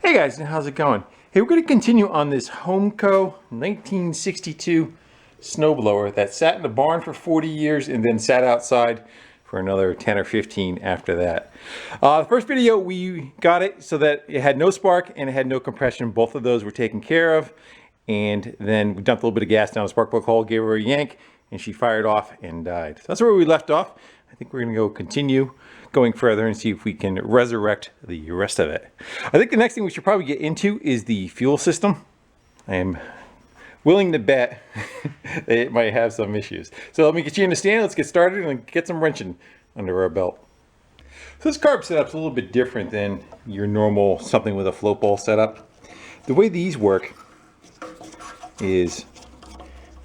Hey guys, how's it going? Hey, we're going to continue on this Homko 1962 snowblower that sat in the barn for 40 years and then sat outside for another 10 or 15 after that. The first video, we got it so that it had no spark and it had no compression. Both of those were taken care of. And then we dumped a little bit of gas down the spark plug hole, gave her a yank, and she fired off and died. So that's where we left off. I think we're going to go continue going further and see if we can resurrect the rest of it. I think the next thing we should probably get into is the fuel system. I am willing to bet that it might have some issues. So let me get you in the stand, let's get started and get some wrenching under our belt. So this carb setup's a little bit different than your normal something with a float bowl setup. The way these work is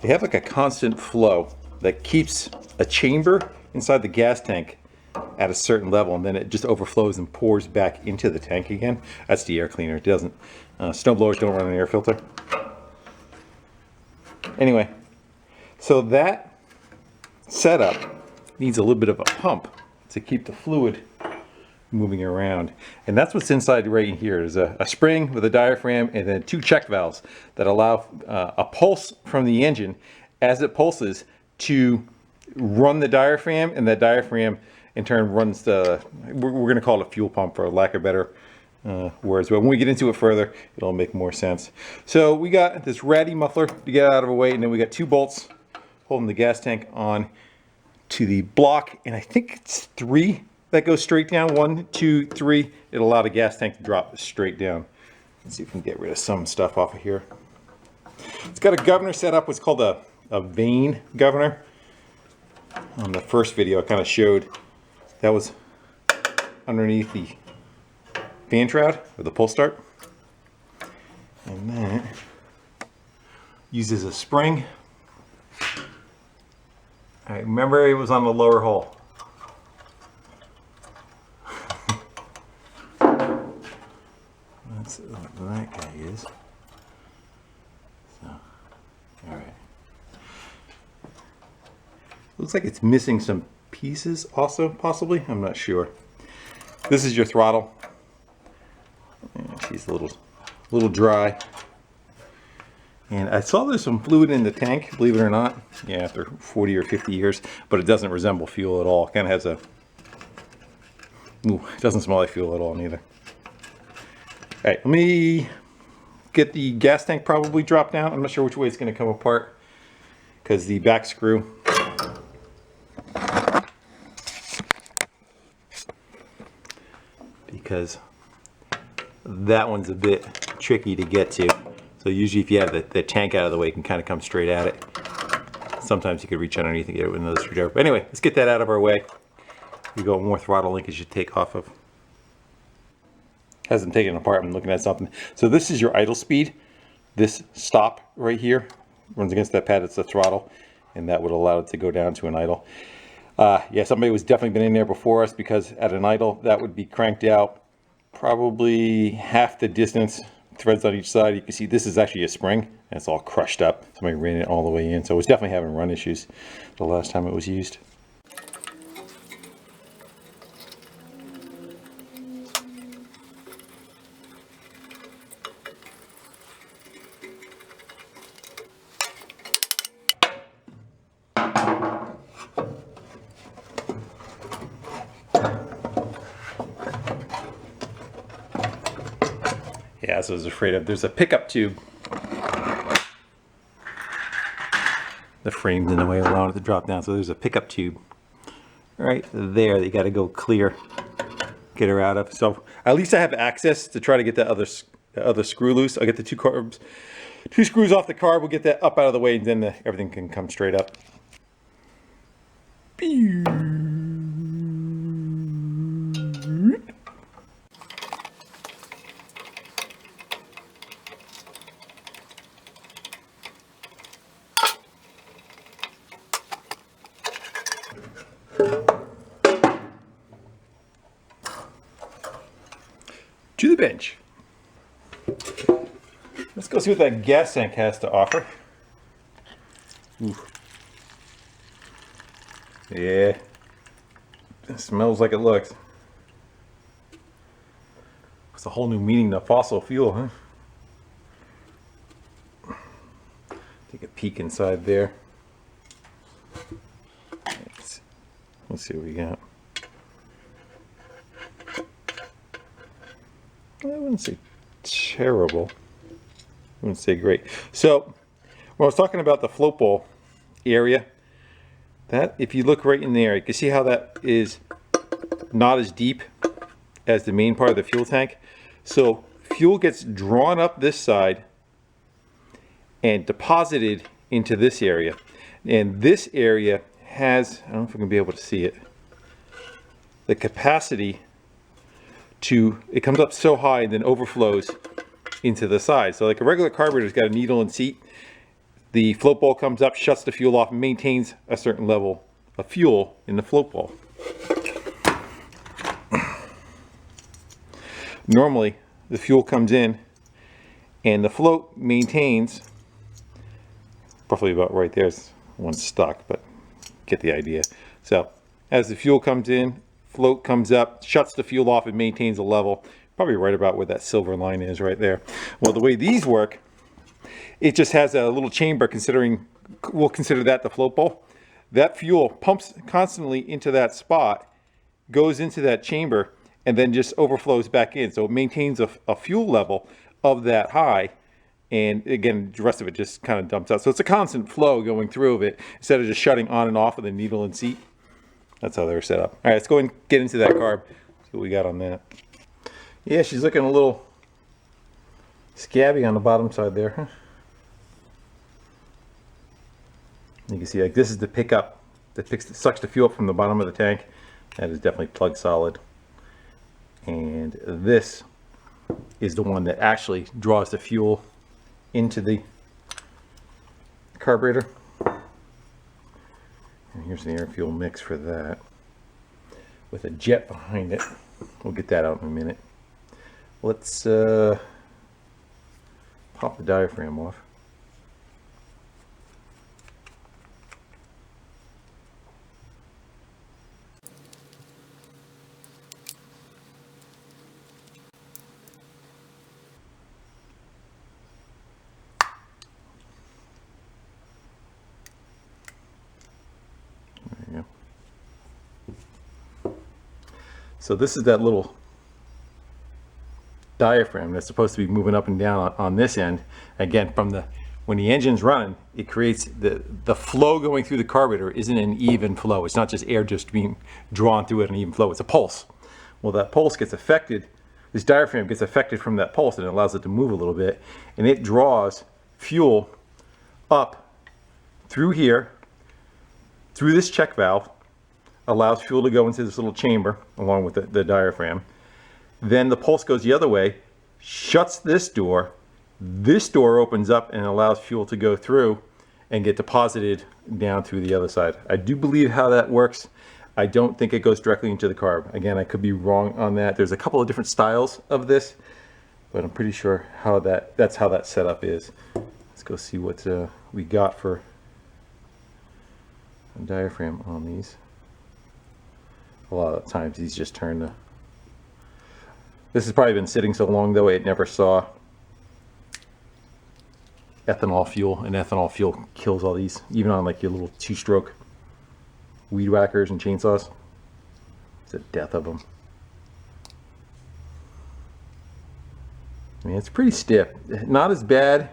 they have like a constant flow that keeps a chamber inside the gas tank at a certain level, and then it just overflows and pours back into the tank again. That's the air cleaner. It doesn't. Snowblowers don't run an air filter. Anyway, so that setup needs a little bit of a pump to keep the fluid moving around, and that's what's inside right in here. There's a spring with a diaphragm and then two check valves that allow a pulse from the engine as it pulses to run the diaphragm, and that diaphragm in turn runs the, we're going to call it a fuel pump for lack of better words, but when we get into it further, it'll make more sense. So we got this ratty muffler to get out of the way, and then we got two bolts holding the gas tank on to the block, and I think it's three that goes straight down. 1, 2, 3. It'll allow the gas tank to drop straight down. Let's see if we can get rid of some stuff off of here. It's got a governor set up, what's called a vane governor. On the first video I kind of showed that was underneath the fan shroud or the pull start, and then uses a spring. I remember it was on the lower hole. That's what that guy is. So, all right. Looks like it's missing some pieces also, possibly. I'm not sure. This is your throttle. Yeah, she's a little dry. And I saw there's some fluid in the tank, believe it or not. Yeah, after 40 or 50 years, but it doesn't resemble fuel at all. It kind of has a, ooh, it doesn't smell like fuel at all neither. All right, let me get the gas tank probably dropped down. I'm not sure which way it's going to come apart because the back screw, because that one's a bit tricky to get to. So usually if you have the tank out of the way, you can kind of come straight at it. Sometimes you could reach underneath and get it with another screwdriver. But anyway, let's get that out of our way. We got more throttle linkage to take off of. Hasn't taken it apart, I'm looking at something. So this is your idle speed. This stop right here runs against that pad, it's the throttle, and that would allow it to go down to an idle. Yeah, somebody was definitely been in there before us, because at an idle that would be cranked out probably half the distance, threads on each side. You can see this is actually a spring and it's all crushed up. Somebody ran it all the way in, so it was definitely having run issues the last time it was used. Yeah, so I was afraid of. There's a pickup tube. The frame's in the way, allowing it to drop down. So there's a pickup tube right there that you got to go clear, get her out of. So at least I have access to try to get the other screw loose. I'll get the two screws off the carb. We'll get that up out of the way, and then everything can come straight up. To the bench. Let's go see what that gas tank has to offer. Ooh. Yeah, it smells like it looks. That's a whole new meaning to fossil fuel, huh? Take a peek inside there. Let's see what we got. I wouldn't say terrible. I wouldn't say great. So, when I was talking about the float ball area, that if you look right in there, you can see how that is not as deep as the main part of the fuel tank. So fuel gets drawn up this side and deposited into this area. And this area has, I don't know if we can be able to see it, the capacity to, it comes up so high and then overflows into the side. So like a regular carburetor's got a needle and seat. The float ball comes up, shuts the fuel off, and maintains a certain level of fuel in the float ball. Normally, the fuel comes in and the float maintains, roughly about right there's one stuck, but get the idea. So as the fuel comes in, float comes up, shuts the fuel off, and maintains a level, probably right about where that silver line is right there. Well, the way these work, it just has a little chamber, considering, we'll consider that the float bowl. That fuel pumps constantly into that spot, goes into that chamber, and then just overflows back in. So it maintains a fuel level of that high. And again, the rest of it just kind of dumps out. So it's a constant flow going through of it, instead of just shutting on and off with a needle and seat. That's how they're set up. All right, let's go and get into that carb. See what we got on that. Yeah, she's looking a little scabby on the bottom side there, huh? You can see, like, this is the pickup that sucks the fuel up from the bottom of the tank. That is definitely plug solid. And this is the one that actually draws the fuel into the carburetor. And here's the air fuel mix for that, with a jet behind it. We'll get that out in a minute. Let's pop the diaphragm off. So this is that little diaphragm that's supposed to be moving up and down on this end. Again, when the engine's running, it creates the flow going through the carburetor isn't an even flow. It's not just air just being drawn through it an even flow. It's a pulse. Well, that pulse gets affected. This diaphragm gets affected from that pulse, and it allows it to move a little bit, and it draws fuel up through here, through this check valve, allows fuel to go into this little chamber along with the diaphragm. Then the pulse goes the other way, shuts this door opens up and allows fuel to go through and get deposited down through the other side. I do believe how that works. I don't think it goes directly into the carb. Again, I could be wrong on that. There's a couple of different styles of this, but I'm pretty sure how that's how that setup is. Let's go see what we got for a diaphragm on these. A lot of times these just turn to... This has probably been sitting so long though it never saw ethanol fuel, and ethanol fuel kills all these, even on like your little 2-stroke weed whackers and chainsaws. It's the death of them. I mean, it's pretty stiff. Not as bad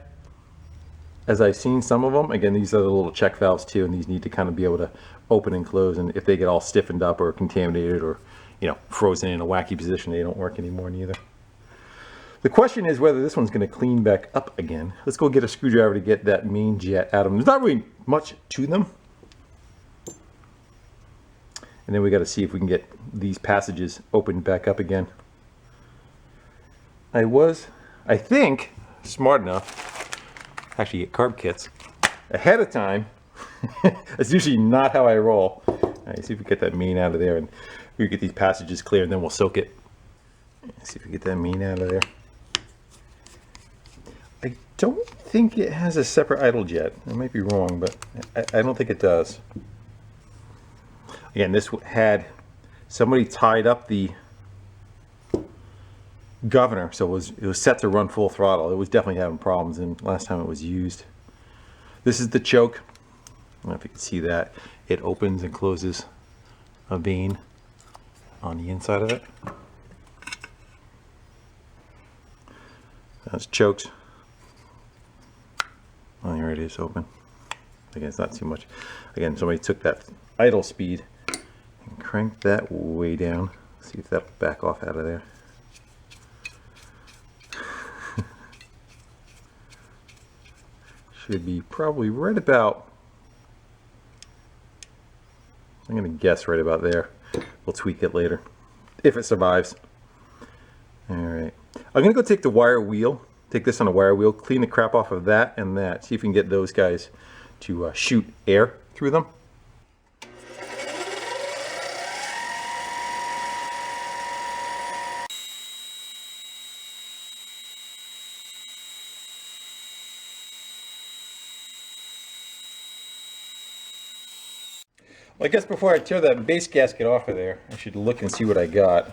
as I've seen some of them. Again, these are the little check valves too, and these need to kind of be able to open and close, and if they get all stiffened up or contaminated or, you know, frozen in a wacky position, they don't work anymore neither. The question is whether this one's going to clean back up again. Let's go get a screwdriver to get that main jet out of them. There's not really much to them. And then we got to see if we can get these passages opened back up again. I think, smart enough to actually get carb kits ahead of time. That's usually not how I roll. All right, see if we get that main out of there, and we get these passages clear, and then we'll soak it. Let's see if we get that main out of there. I don't think it has a separate idle jet. I might be wrong, but I don't think it does. Again, this had somebody tied up the governor, so it was set to run full throttle. It was definitely having problems, and last time it was used. This is the choke. I don't know if you can see that. It opens and closes a vein on the inside of it. That's choked. Oh, here it is, open. Again, it's not too much. Again, somebody took that idle speed and cranked that way down. See if that'll back off out of there. Should be probably right about, I'm going to guess right about there. We'll tweak it later, if it survives. Alright. I'm going to go take the wire wheel, take this on a wire wheel, clean the crap off of that and that, see if we can get those guys to shoot air through them. Well, I guess before I tear that base gasket off of there, I should look and see what I got.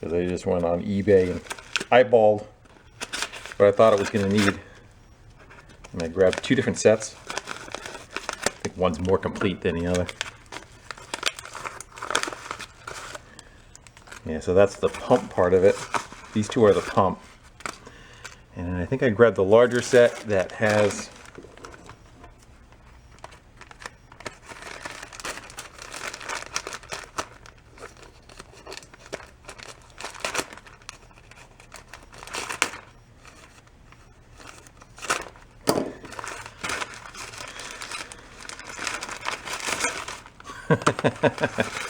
Because I just went on eBay and eyeballed what I thought it was going to need. And I grabbed two different sets. I think one's more complete than the other. Yeah, so that's the pump part of it. These two are the pump. And I think I grabbed the larger set that has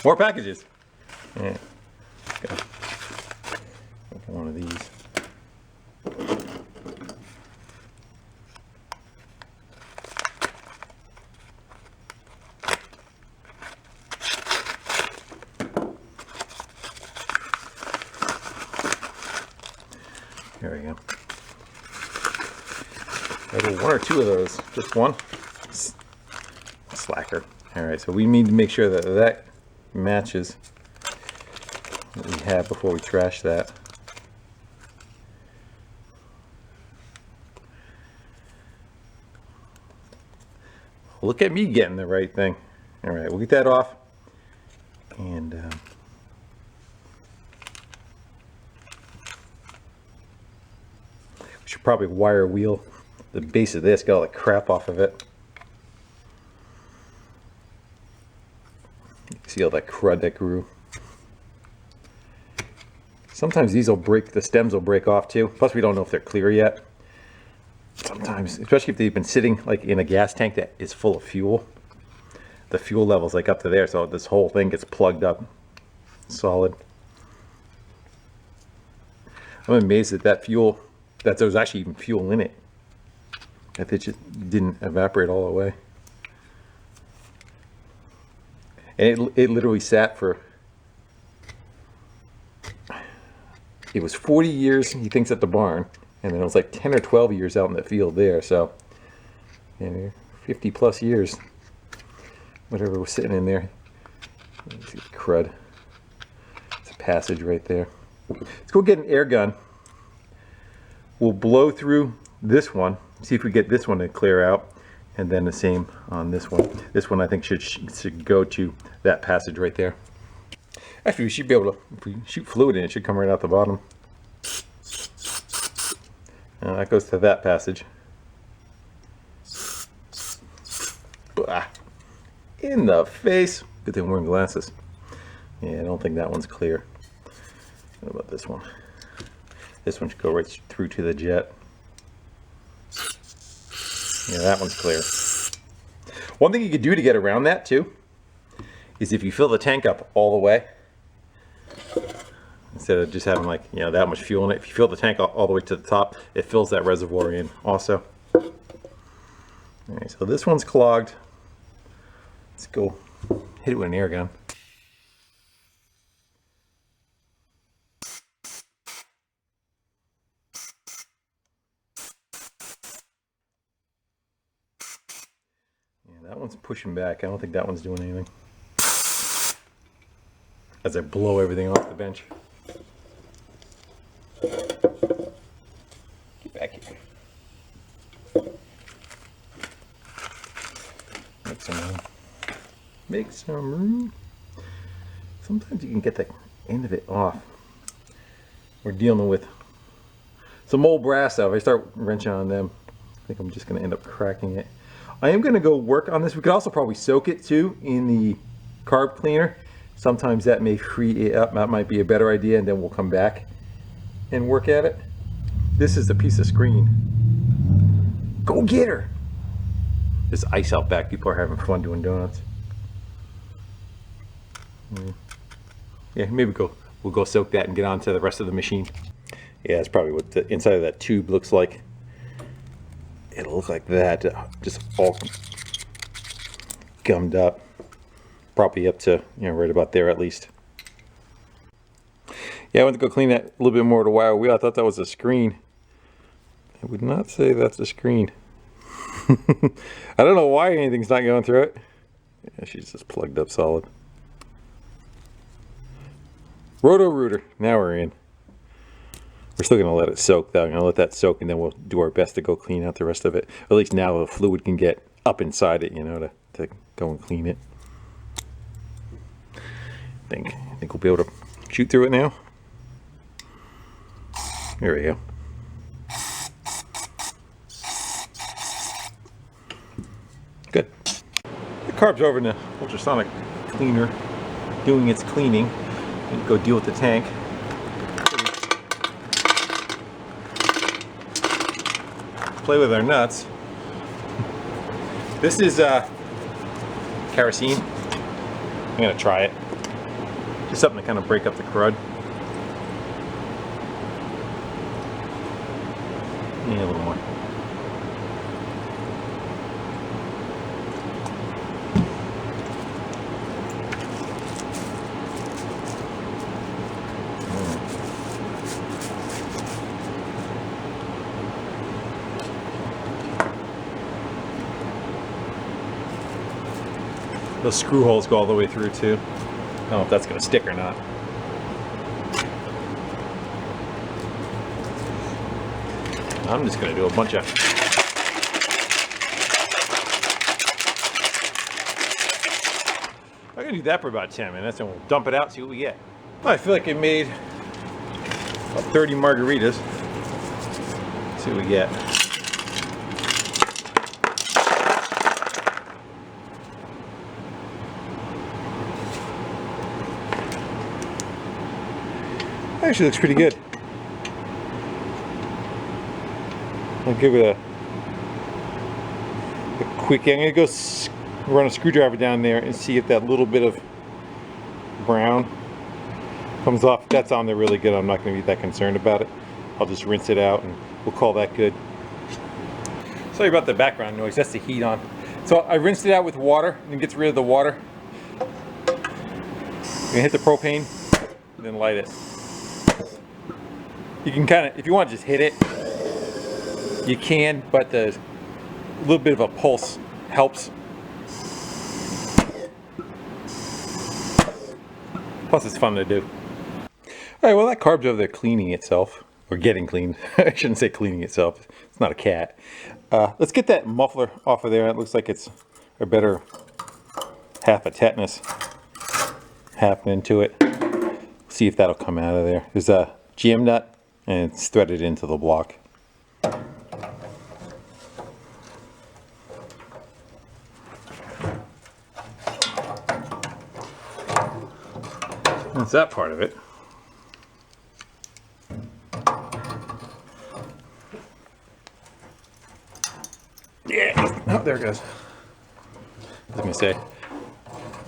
more packages. Yeah. Go. Open one of these. There we go. Maybe one or two of those. Just one. Slacker. Alright, so we need to make sure that that matches what we have before we trash that. Look at me getting the right thing. Alright, we'll get that off. And we should probably wire wheel the base of this, get all the crap off of it. See all that crud that grew. Sometimes these will break, the stems will break off too. Plus we don't know if they're clear yet. Sometimes, especially if they've been sitting like in a gas tank that is full of fuel. The fuel level's like up to there, so this whole thing gets plugged up solid. I'm amazed that that fuel, that there was actually even fuel in it. If it just didn't evaporate all the way. And it literally sat for, it was 40 years, he thinks, at the barn. And then it was like 10 or 12 years out in the field there. So, yeah, 50 plus years. Whatever was sitting in there. Let's see, crud. It's a passage right there. Let's go get an air gun. We'll blow through this one. See if we get this one to clear out. And then the same on this one. This one I think should go to that passage right there. Actually, we should be able to, if we shoot fluid in, it should come right out the bottom. That goes to that passage. Blah. In the face. Good thing I'm wearing glasses. Yeah, I don't think that one's clear. What about this one? This one should go right through to the jet. Yeah, that one's clear. One thing you could do to get around that too is if you fill the tank up all the way, instead of just having like, you know, that much fuel in it, if you fill the tank all the way to the top, it fills that reservoir in also. Alright, so this one's clogged. Let's go hit it with an air gun. That one's pushing back. I don't think that one's doing anything. As I blow everything off the bench. make some room. Sometimes you can get the end of it off. We're dealing with some old brass stuff. If I start wrenching on them, I think I'm just going to end up cracking it. I am going to go work on this. We could also probably soak it too in the carb cleaner. Sometimes that may free it up. That might be a better idea, and then we'll come back and work at it. This is the piece of screen. Go get her! There's ice out back. People are having fun doing donuts. Yeah, maybe we'll go soak that and get on to the rest of the machine. Yeah, that's probably what the inside of that tube looks like. It'll look like that, just all gummed up. Probably up to, you know, right about there at least. Yeah, I went to go clean that a little bit more with a wire wheel. I thought that was a screen. I would not say that's a screen. I don't know why anything's not going through it. Yeah, she's just plugged up solid. Roto-Rooter, now we're in. We're still going to let it soak though. I'm going to let that soak, and then we'll do our best to go clean out the rest of it. At least now the fluid can get up inside it, you know, to go and clean it. I think we'll be able to shoot through it now. There we go. Good. The carb's over in the ultrasonic cleaner doing its cleaning. And go deal with the tank. Play with our nuts. This is kerosene. I'm gonna try it. Just something to kind of break up the crud. Yeah, a little more. Those screw holes go all the way through too. I don't know if that's going to stick or not. I'm just going to do a bunch of... I'm going to do that for about 10 minutes and we'll dump it out, see what we get. I feel like I made about 30 margaritas. Let's see what we get. Actually looks pretty good. I'll give it a quick, I'm going to go run a screwdriver down there and see if that little bit of brown comes off. If that's on there really good, I'm not going to be that concerned about it. I'll just rinse it out and we'll call that good. Sorry about the background noise, that's the heat on. So I rinsed it out with water and it gets rid of the water. You're going to hit the propane and then light it. You can kind of, if you want to just hit it, you can, but the little bit of a pulse helps. Plus it's fun to do. Alright, well that carb's over there cleaning itself, or getting cleaned. I shouldn't say cleaning itself, it's not a cat. Let's get that muffler off of there. It looks like it's a better half a tetanus happening to it. See if that'll come out of there. There's a GM nut and it's threaded into the block. That's that part of it. Yeah, oh, there it goes. I was gonna say,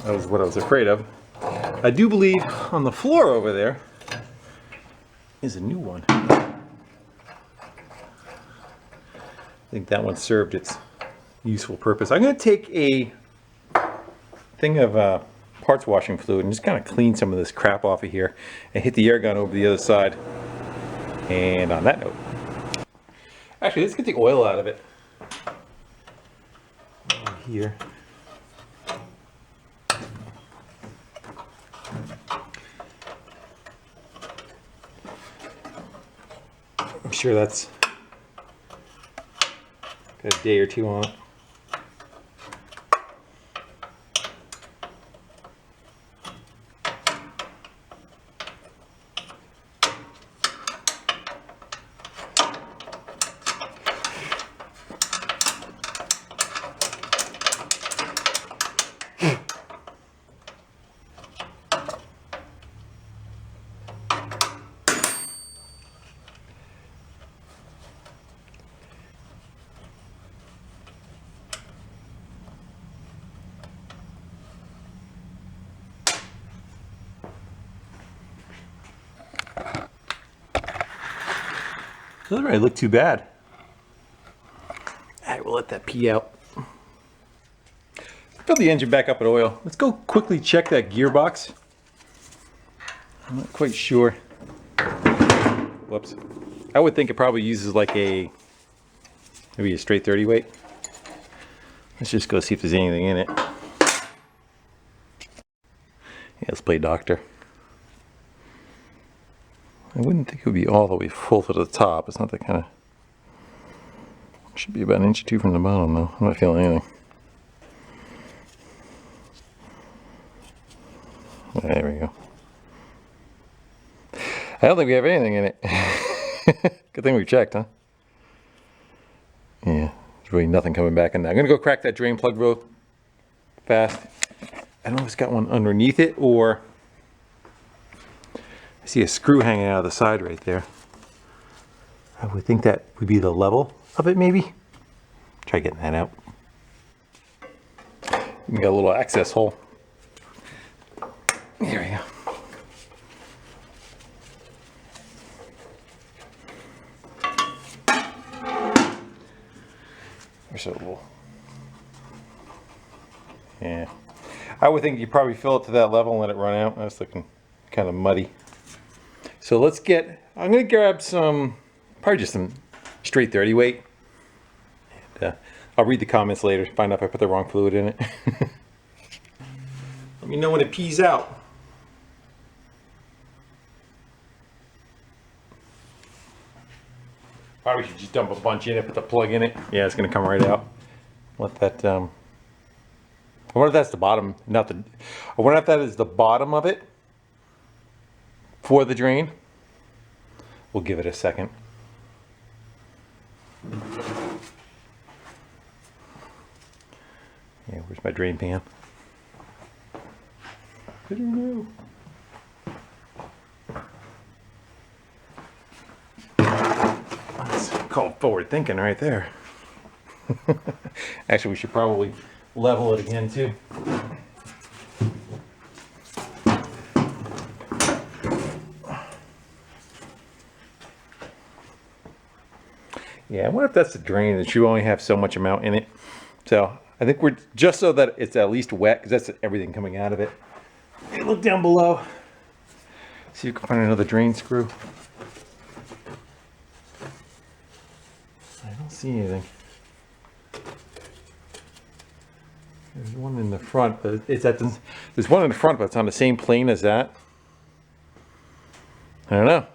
that was what I was afraid of. I do believe on the floor over there is a new one. I think that one served its useful purpose. I'm going to take a thing of parts washing fluid and just kind of clean some of this crap off of here and hit the air gun over the other side. And on that note, actually let's get the oil out of it. Over here. I'm sure that's got a day or two on it. Doesn't really look too bad. Alright, we'll let that pee out. Fill the engine back up with oil. Let's go quickly check that gearbox. I'm not quite sure. Whoops. I would think it probably uses like maybe a straight 30 weight. Let's just go see if there's anything in it. Yeah, let's play doctor. I wouldn't think it would be all the way full to the top. It's not that kind of... Should be about an inch or two from the bottom though. I'm not feeling anything. There we go. I don't think we have anything in it. Good thing we checked, huh? Yeah, there's really nothing coming back in there. I'm gonna go crack that drain plug real fast. I don't know if it's got one underneath it or... I see a screw hanging out of the side right there. I would think that would be the level of it, maybe. Try getting that out. We got a little access hole. There we go. There's a little. Yeah. I would think you probably fill it to that level and let it run out. That's looking kind of muddy. So let's get, I'm going to grab some, probably just some straight 30 weight. And, I'll read the comments later, find out if I put the wrong fluid in it. Let me know when it pees out. Probably should just dump a bunch in it, put the plug in it. Yeah, it's going to come right out. Let that, I wonder if that's the bottom, not the, I wonder if that is the bottom of it for the drain. We'll give it a second. Yeah, where's my drain pan? I don't know. That's called forward thinking right there. Actually, we should probably level it again too. Yeah, I wonder if that's the drain, that you only have so much amount in it. So I think we're just so that it's at least wet, because that's everything coming out of it. Hey, look down below. See if you can find another drain screw. I don't see anything. There's one in the front, but it's at the, there's one in the front, but it's on the same plane as that. I don't know.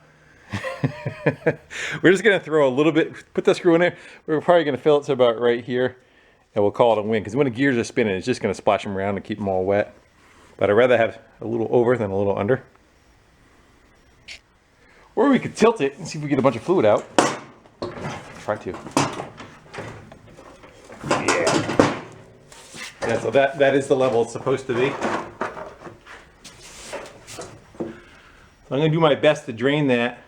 We're just gonna throw a little bit, put the screw in there. We're probably gonna fill it to about right here, and we'll call it a win, because when the gears are spinning, it's just gonna splash them around and keep them all wet. But I'd rather have a little over than a little under. Or we could tilt it and see if we get a bunch of fluid out. Try to. Yeah. Yeah, so that is the level it's supposed to be. I'm gonna do my best to drain that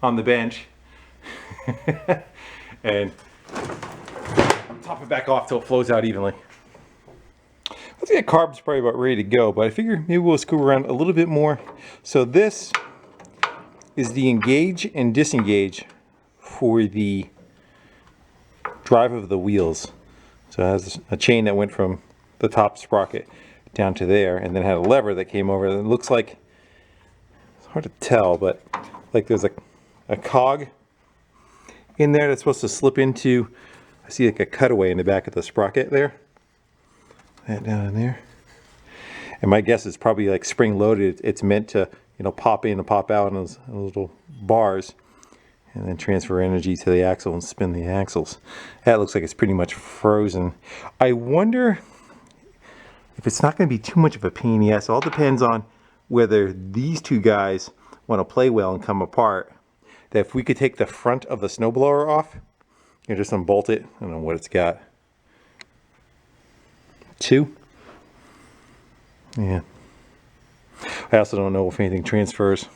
on the bench and top it back off till it flows out evenly. I think that carb's probably about ready to go, but I figure maybe we'll screw around a little bit more. So this is the engage and disengage for the drive of the wheels. So it has a chain that went from the top sprocket down to there, and then had a lever that came over. It looks like, it's hard to tell, but like there's a cog in there that's supposed to slip into, I see like a cutaway in the back of the sprocket there. That down in there. And my guess is probably like spring loaded. It's meant to, you know, pop in and pop out in those little bars and then transfer energy to the axle and spin the axles. That looks like it's pretty much frozen. I wonder if it's not going to be too much of a pain in the ass. It all depends on whether these two guys want to play well and come apart. That if we could take the front of the snowblower off, you know, just unbolt it. I don't know what it's got. 2. Yeah. I also don't know if anything transfers.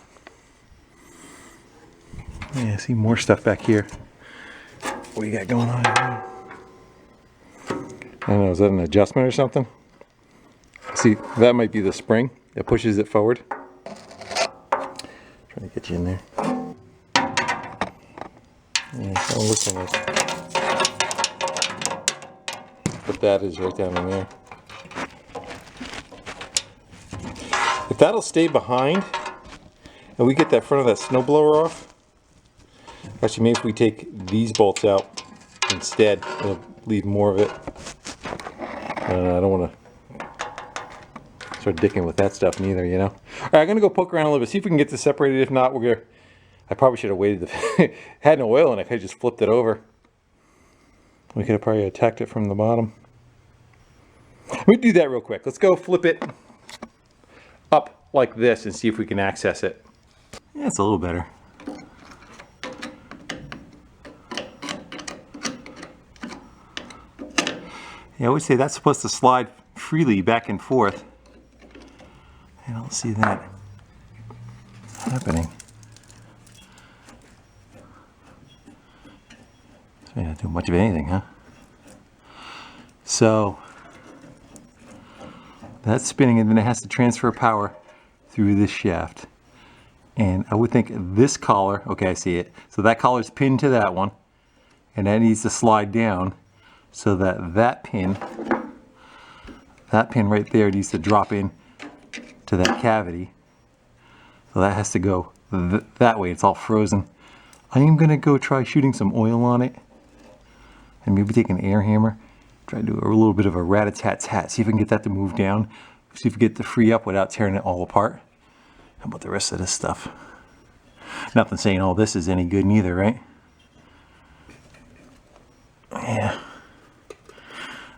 Yeah, I see more stuff back here. What do you got going on here? I don't know, is that an adjustment or something? See, that might be the spring that pushes it forward. Trying to get you in there. Yeah, so I'm looking at what that is right down in there. If that'll stay behind and we get that front of that snowblower off, actually maybe if we take these bolts out instead, it'll leave more of it. I don't want to start dicking with that stuff neither, you know. All right, I'm gonna go poke around a little bit, see if we can get this separated. If not, we're gonna. I probably should have waited. Had no oil in it. I could have just flipped it over. We could have probably attacked it from the bottom. Let me do that real quick. Let's go flip it up like this and see if we can access it. Yeah, it's a little better. Yeah, I would say that's supposed to slide freely back and forth. I don't see that happening. So not doing much of anything, huh? So that's spinning, and then it has to transfer power through this shaft. And I would think this collar, okay, I see it. So that collar is pinned to that one, and that needs to slide down so that that pin right there needs to drop in to that cavity. So that has to go that way. It's all frozen. I am gonna go try shooting some oil on it and maybe take an air hammer, try to do a little bit of a rat-a-tat-tat, see if I can get that to move down, see if we get to free up without tearing it all apart. How about the rest of this stuff? Nothing saying all this is any good neither, right? Yeah.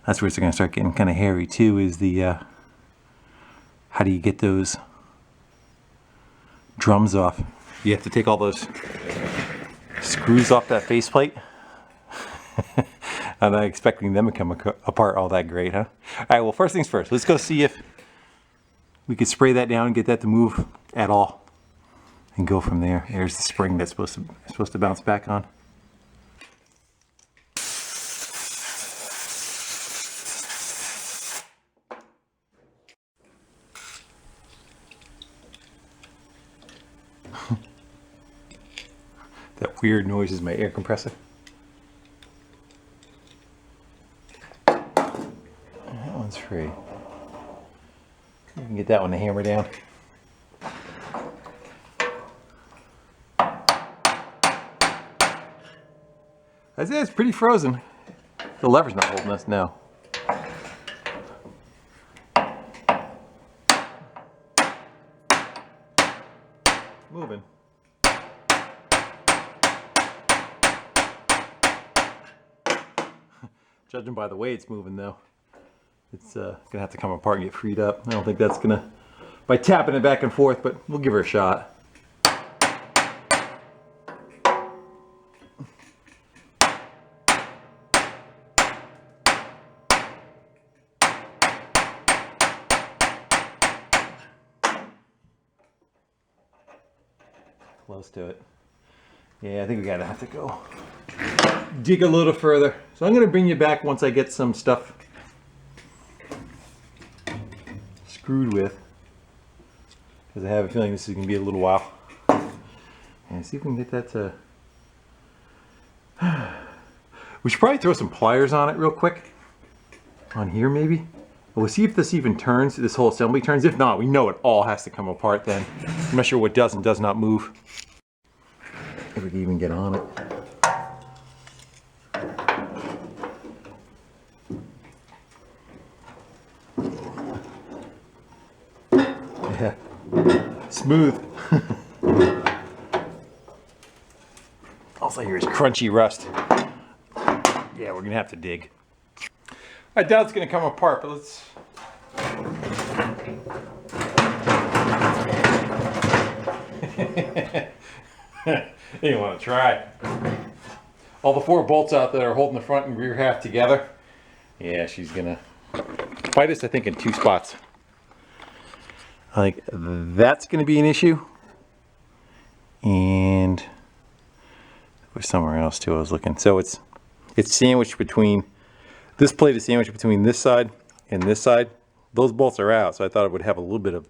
That's where it's gonna start getting kind of hairy too, is the, how do you get those drums off? You have to take all those screws off that faceplate. I'm not expecting them to come apart all that great, huh? All right, well, first things first, let's go see if we could spray that down and get that to move at all and go from there. There's the spring that's supposed to bounce back on. That weird noise is my air compressor. That one's free. You can get that one to hammer down. I'd say it's pretty frozen. The lever's not holding us now. Moving. Judging by the way it's moving though, it's gonna have to come apart and get freed up. I don't think that's gonna, by tapping it back and forth, but we'll give her a shot. Close to it. Yeah, I think we gotta have to go dig a little further. So I'm gonna bring you back once I get some stuff screwed with, because I have a feeling this is gonna be a little while. And see if we can get that to. We should probably throw some pliers on it real quick. On here maybe. We'll see if this even turns, this whole assembly turns. If not, we know it all has to come apart then. I'm not sure what does and does not move. If we can even get on it. Yeah, smooth. All I hear is crunchy rust. Yeah, we're gonna have to dig. I doubt it's gonna come apart, but let's. You want to try? All the 4 bolts out there are holding the front and rear half together. Yeah, she's gonna fight us, I think, in 2 spots. I think that's gonna be an issue. And there's somewhere else too I was looking. So it's sandwiched between, this plate is sandwiched between this side and this side. Those bolts are out, so I thought it would have a little bit of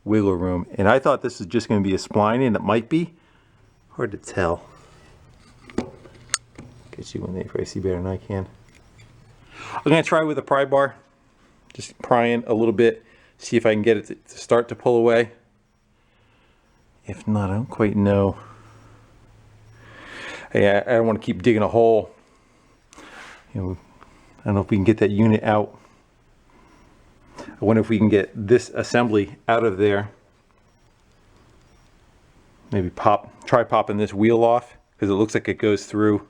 wiggle room. And I thought this is just gonna be a spline, and it might be. Hard to tell. at you when they probably see better than I can. I'm going to try with a pry bar. Just prying a little bit. See if I can get it to start to pull away. If not, I don't quite know. Yeah, I don't want to keep digging a hole. You know, I don't know if we can get that unit out. I wonder if we can get this assembly out of there. Maybe try popping this wheel off, because it looks like it goes through,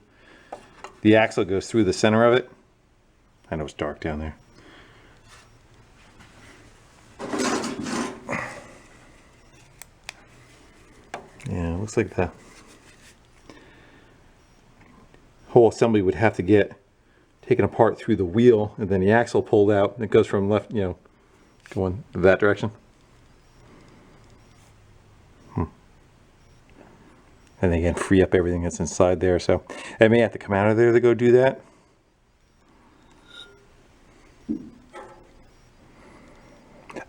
the axle goes through the center of it. I know it's dark down there. Yeah, it looks like the whole assembly would have to get taken apart through the wheel, and then the axle pulled out, and it goes from left, you know, going that direction. And then again, free up everything that's inside there. So I may have to come out of there to go do that.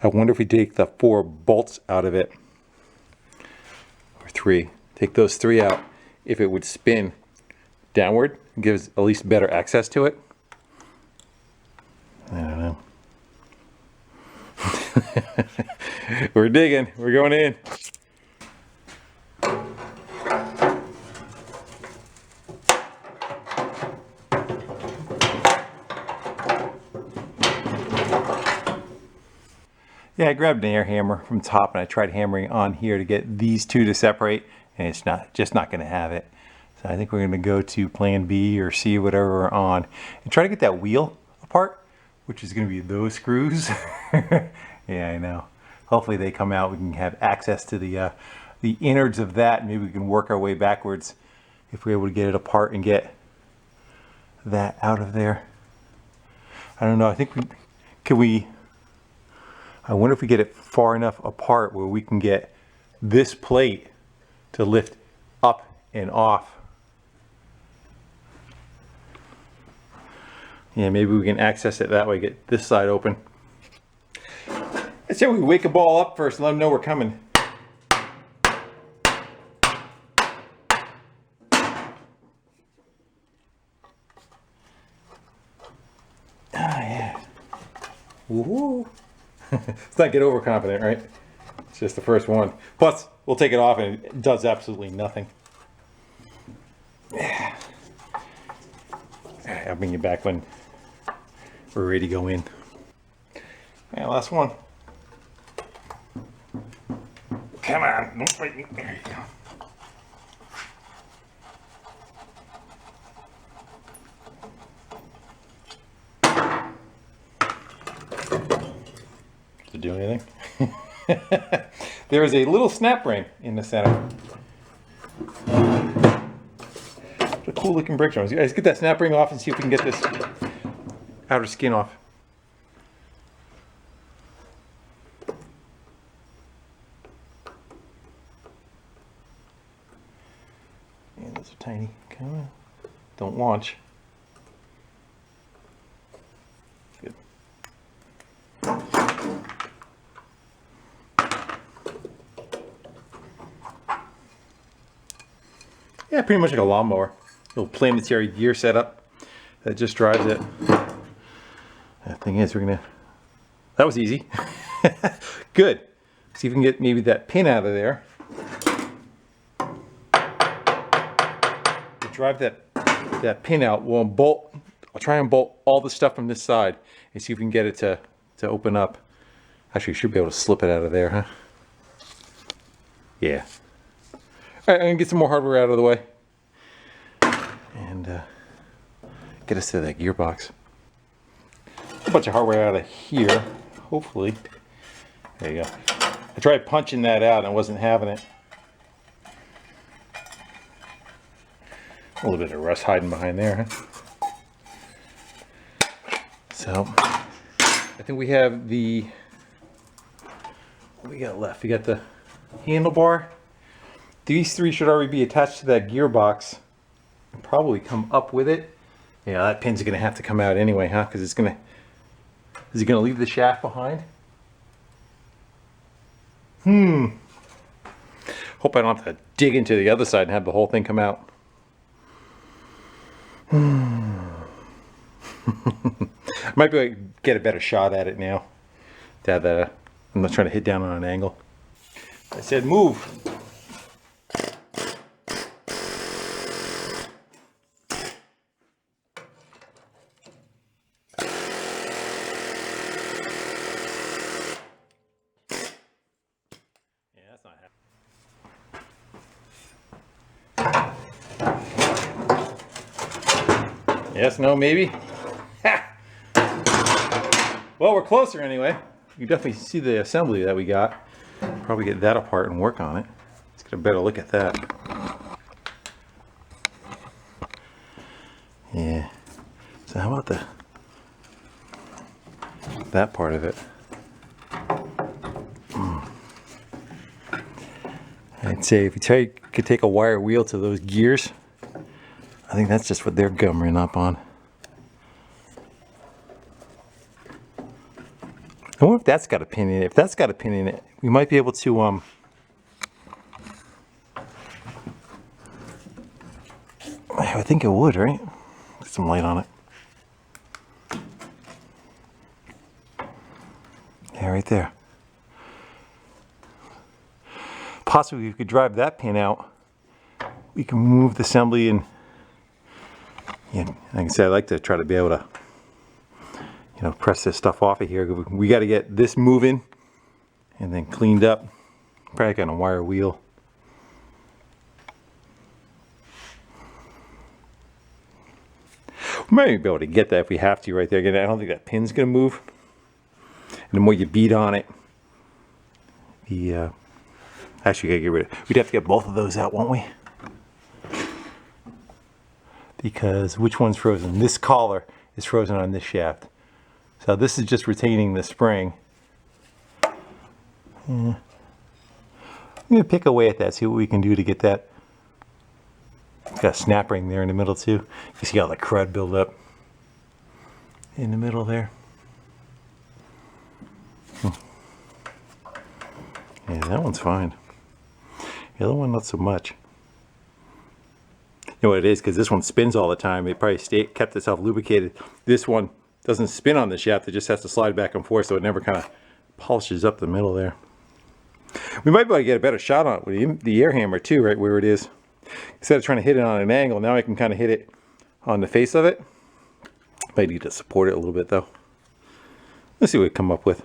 I wonder if we take the 4 bolts out of it, or 3, take those 3 out, if it would spin downward, gives at least better access to it. I don't know. We're digging, we're going in. Yeah, I grabbed an air hammer from the top and I tried hammering on here to get these 2 to separate, and it's just not going to have it. So I think we're going to go to plan B or C, whatever we're on, and try to get that wheel apart, which is going to be those screws. Yeah, I know. Hopefully they come out. We can have access to the innards of that. Maybe we can work our way backwards if we're able to get it apart and get that out of there. I don't know. I think I wonder if we get it far enough apart where we can get this plate to lift up and off. Yeah, maybe we can access it that way, get this side open. Let's say we wake a ball up first and let them know we're coming. Ah, yeah. Woohoo! Let's not get overconfident, right? It's just the first one. Plus, we'll take it off and it does absolutely nothing. Yeah. I'll bring you back when we're ready to go in. Yeah, last one. Come on, don't fight me. There you go. To do anything? There is a little snap ring in the center. What a cool looking brake drum. Let's get that snap ring off and see if we can get this outer skin off. And those are tiny. Come on. Don't launch. Good. Yeah, pretty much like a lawnmower. Little planetary gear setup that just drives it. The thing is, that was easy. Good. See if we can get maybe that pin out of there. We'll drive that pin out. I'll try and bolt all the stuff from this side and see if we can get it to open up. Actually, you should be able to slip it out of there, huh? Yeah. All right, I'm gonna get some more hardware out of the way and get us to that gearbox. A bunch of hardware out of here, hopefully. There you go. I tried punching that out and I wasn't having it. A little bit of rust hiding behind there, huh? So, I think we have what do we got left? We got the handlebar. These 3 should already be attached to that gearbox and probably come up with it. Yeah, that pin's gonna have to come out anyway, huh? Because is it gonna leave the shaft behind? Hope I don't have to dig into the other side and have the whole thing come out. I might be able to get a better shot at it now. I'm not trying to hit down on an angle. I said move. Yeah, that's not happening. Yes, no, maybe. Ha! Well, we're closer anyway. You definitely see the assembly that we got. Probably get that apart and work on it. Let's get a better look at that. Yeah. So how about that part of it? I'd say if you could take a wire wheel to those gears, I think that's just what they're gummering up on. I wonder if that's got a pin in it. If that's got a pin in it, we might be able to I think it would, right? Put some light on it. Yeah, right there. Possibly, if you could drive that pin out, we can move the assembly and, yeah, like I said, I like to try to be able to, you know, press this stuff off of here. We got to get this moving and then cleaned up. Probably on a wire wheel. We might be able to get that if we have to right there. Again, I don't think that pin's going to move. And the more you beat on it, actually, gotta get rid of. We'd have to get both of those out, won't we? Because which one's frozen? This collar is frozen on this shaft. So this is just retaining the spring. Yeah. I'm gonna pick away at that, see what we can do to get that. Got a snap ring there in the middle too. You see all the crud build up in the middle there. Yeah, that one's fine. The other one, not so much. You know what it is? Because this one spins all the time. It probably kept itself lubricated. This one doesn't spin on the shaft. It just has to slide back and forth, so it never kind of polishes up the middle there. We might be able to get a better shot on it with the air hammer too, right where it is. Instead of trying to hit it on an angle, now I can kind of hit it on the face of it. Might need to support it a little bit though. Let's see what we come up with.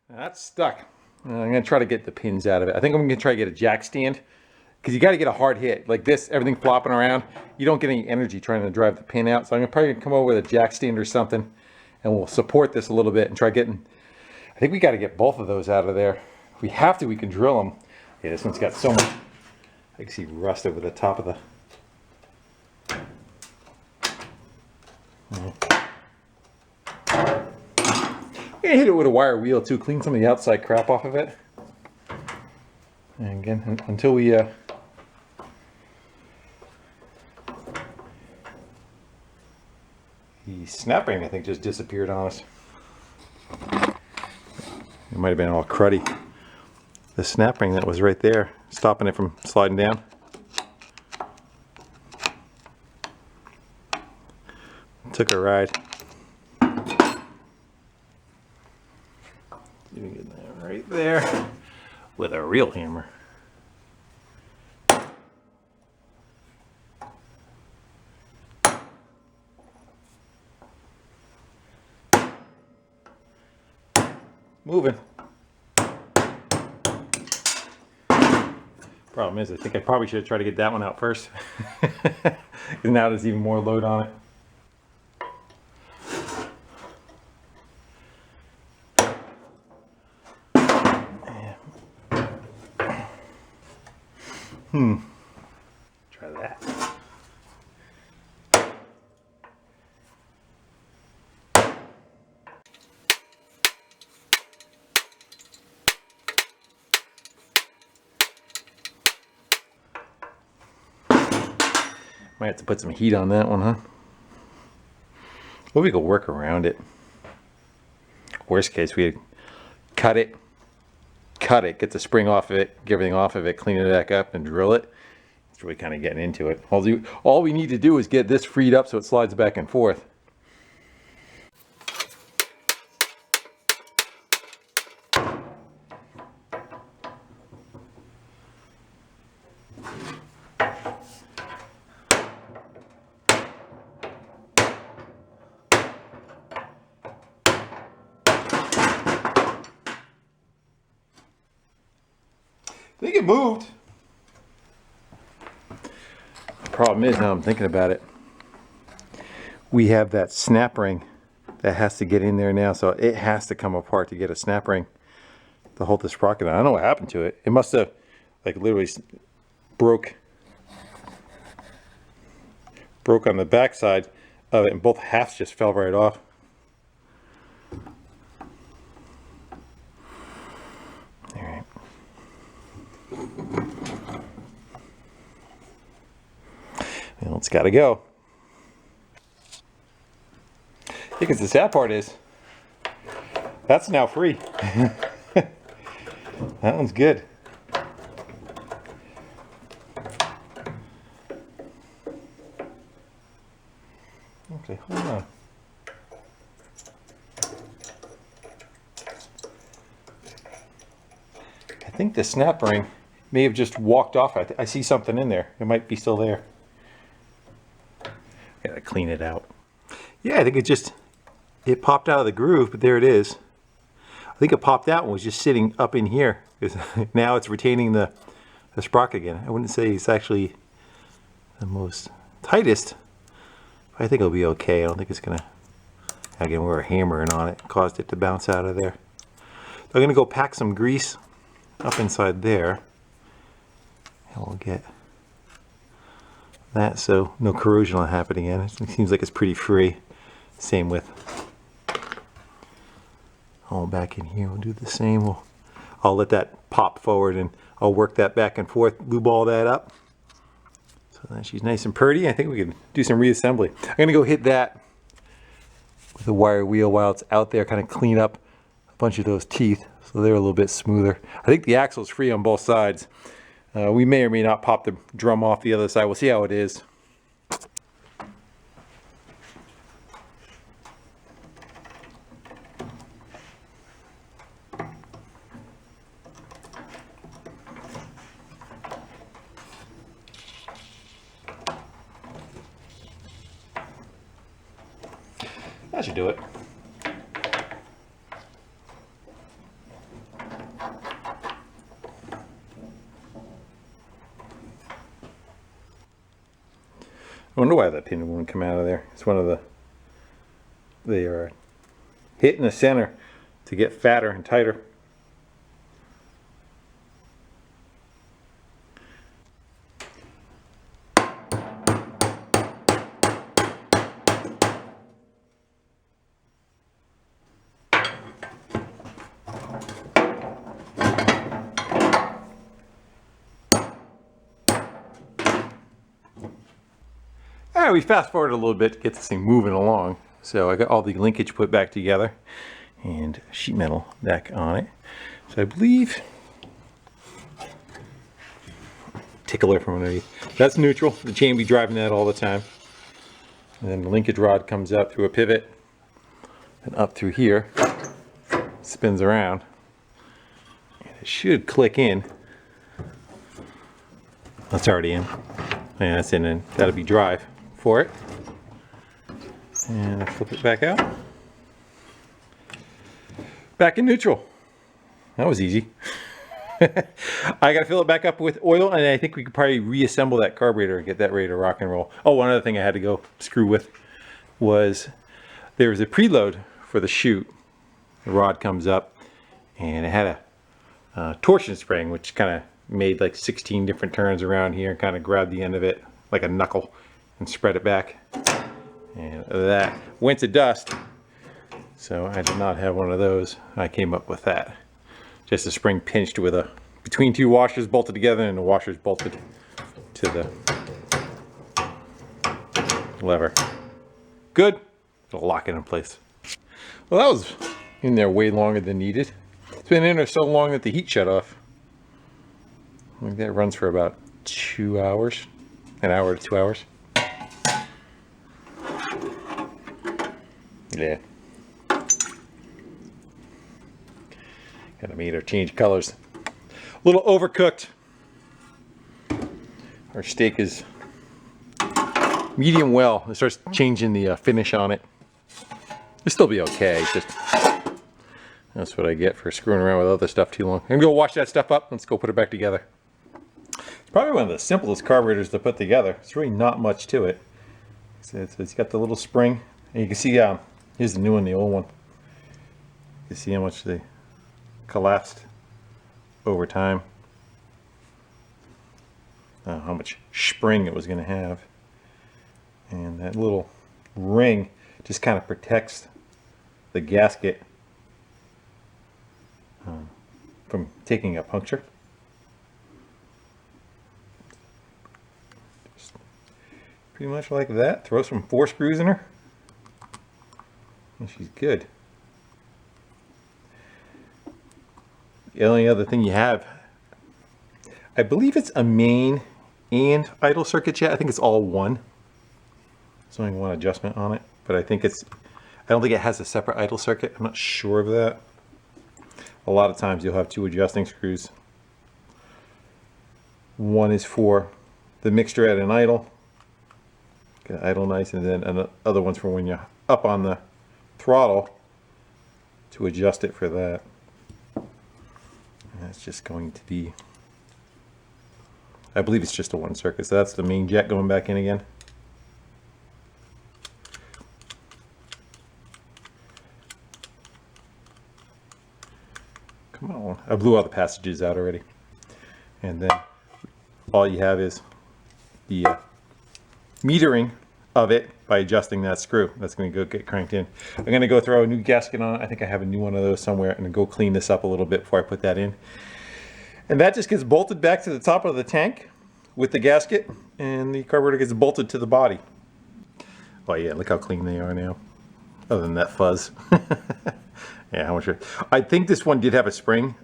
That's stuck. I'm going to try to get the pins out of it. I think I'm going to try to get a jack stand because you got to get a hard hit. Like this, everything flopping around, you don't get any energy trying to drive the pin out. So I'm probably going to come over with a jack stand or something and we'll support this a little bit and try getting, I think we got to get both of those out of there. If we have to, we can drill them. Yeah, this one's got so much, I can see rust over the top of the, I'm gonna hit it with a wire wheel too, clean some of the outside crap off of it. And again, until we the snap ring I think just disappeared on us. It might have been all cruddy. The snap ring that was right there, stopping it from sliding down. Took a ride. You can get that right there with a real hammer. Problem is, I think I probably should have tried to get that one out first. Because now there's even more load on it. Try that. Might have to put some heat on that one, huh? Or we could work around it. Worst case, we cut it, get the spring off of it, get everything off of it, clean it back up, and drill it. It's really kind of getting into it. All we need to do is get this freed up so it slides back and forth. I think it moved. The problem is, now I'm thinking about it, we have that snap ring that has to get in there now, so it has to come apart to get a snap ring to hold the sprocket on. I don't know what happened to it. It must have, like, literally broke on the back side of it, and both halves just fell right off. Well, it's got to go. Because the sad part is, that's now free. That one's good. Okay, hold on. I think the snap ring may have just walked off. I see something in there. It might be still there. Gotta clean it out. Yeah, I think it popped out of the groove, but there it is. I think it popped out and was just sitting up in here. Now it's retaining the sprocket again. I wouldn't say it's actually the most tightest, but I think it'll be okay. I don't think it's gonna, again, we were hammering on it, caused it to bounce out of there. So I'm gonna go pack some grease up inside there, and we'll get that so no corrosion will happen again. It seems like it's pretty free. Same with all back in here. We'll do the same. I'll let that pop forward and I'll work that back and forth, lube all that up so that she's nice and pretty. I think we can do some reassembly. I'm gonna go hit that with a wire wheel while it's out there, kind of clean up a bunch of those teeth so they're a little bit smoother. I think the axle's free on both sides. We may or may not pop the drum off the other side. We'll see how it is. That should do it. I wonder why that pin wouldn't come out of there. It's one of they are hitting the center to get fatter and tighter. Alright, we fast forward a little bit to get this thing moving along. So I got all the linkage put back together and sheet metal back on it. So I believe, tickler from underneath. That's neutral. The chain be driving that all the time. And then the linkage rod comes out through a pivot and up through here, spins around. And it should click in. That's already in. Yeah, that's in, and that'll be drive for it. And I flip it back out. Back in neutral. That was easy. I gotta fill it back up with oil, and I think we could probably reassemble that carburetor and get that ready to rock and roll. Oh, one other thing I had to go screw with was there was a preload for the chute. The rod comes up, and it had a torsion spring, which kind of made like 16 different turns around here and kind of grabbed the end of it like a knuckle and spread it back. And that went to dust, so I did not have one of those. I came up with that. Just a spring pinched with between two washers bolted together, and the washers bolted to the lever. Good. It'll lock it in place. Well, that was in there way longer than needed. It's been in there so long that the heat shut off. I think that runs for about 2 hours, an hour to 2 hours. Yeah. Gotta make her change colors. A little overcooked. Our steak is medium well. It starts changing the finish on it. It'll still be okay. It's just that's what I get for screwing around with other stuff too long. I'm gonna go wash that stuff up. Let's go put it back together. It's probably one of the simplest carburetors to put together. It's really not much to it. It's got the little spring, and you can see here's the new one, the old one. You see how much they collapsed over time. How much spring it was going to have. And that little ring just kind of protects the gasket from taking a puncture. Just pretty much like that. Throw some 4 screws in her, and she's good. The only other thing you have, I believe it's a main and idle circuit jet. I think it's all one. There's only one adjustment on it, but I don't think it has a separate idle circuit. I'm not sure of that. A lot of times you'll have 2 adjusting screws. One is for the mixture at an idle. Get idle nice, and then another one's for when you're up on the throttle to adjust it for that. That's just going to be, I believe it's just a 1 circuit. So that's the main jet going back in again. Come on. I blew all the passages out already. And then all you have is the metering of it by adjusting that screw. That's going to go get cranked in. I'm going to go throw a new gasket on. I think I have a new one of those somewhere, and go clean this up a little bit before I put that in. And that just gets bolted back to the top of the tank with the gasket, and the carburetor gets bolted to the body. Oh yeah, look how clean they are now. Other than that fuzz. Yeah, how much? I think this one did have a screen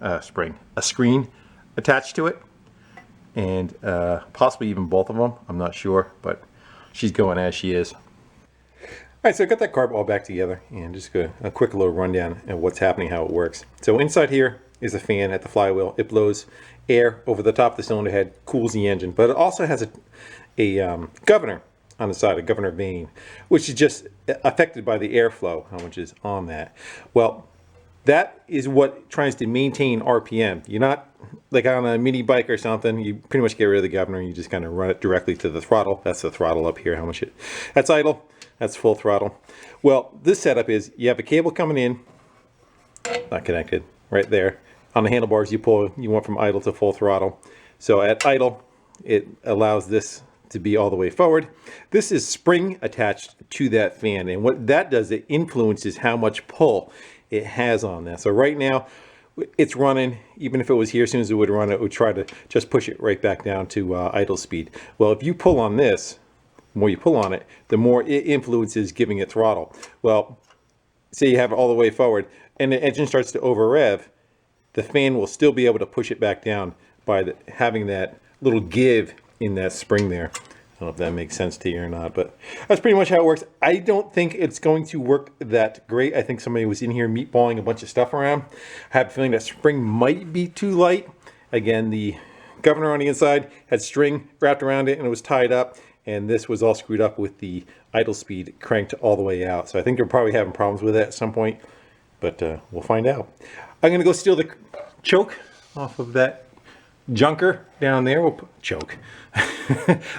attached to it, and possibly even both of them. I'm not sure, but she's going as she is. All right, so I got that carb all back together, and just a quick little rundown of what's happening, how it works. So inside here is a fan at the flywheel. It blows air over the top of the cylinder head, cools the engine, but it also has a governor on the side, a governor vane, which is just affected by the airflow, which is on that. Well, that is what tries to maintain RPM. You're not like on a mini bike or something. You pretty much get rid of the governor and you just kind of run it directly to the throttle. That's the throttle up here. That's idle. That's full throttle. Well, this setup is you have a cable coming in, not connected, right there. On the handlebars, you want from idle to full throttle. So at idle, it allows this to be all the way forward. This is spring attached to that fan, and what that does, it influences how much pull it has on that. So right now it's running. Even if it was here, as soon as it would run, it would try to just push it right back down to idle speed. Well, if you pull on this, the more you pull on it, the more it influences giving it throttle. Well, say you have it all the way forward and the engine starts to over rev, the fan will still be able to push it back down by having that little give in that spring there. I don't know if that makes sense to you or not, but that's pretty much how it works. I don't think it's going to work that great. I think somebody was in here meatballing a bunch of stuff around. I have a feeling that spring might be too light. Again, the governor on the inside had string wrapped around it and it was tied up, and this was all screwed up with the idle speed cranked all the way out. So I think they're probably having problems with that at some point, but we'll find out. I'm gonna go steal the choke off of that junker down there. We'll choke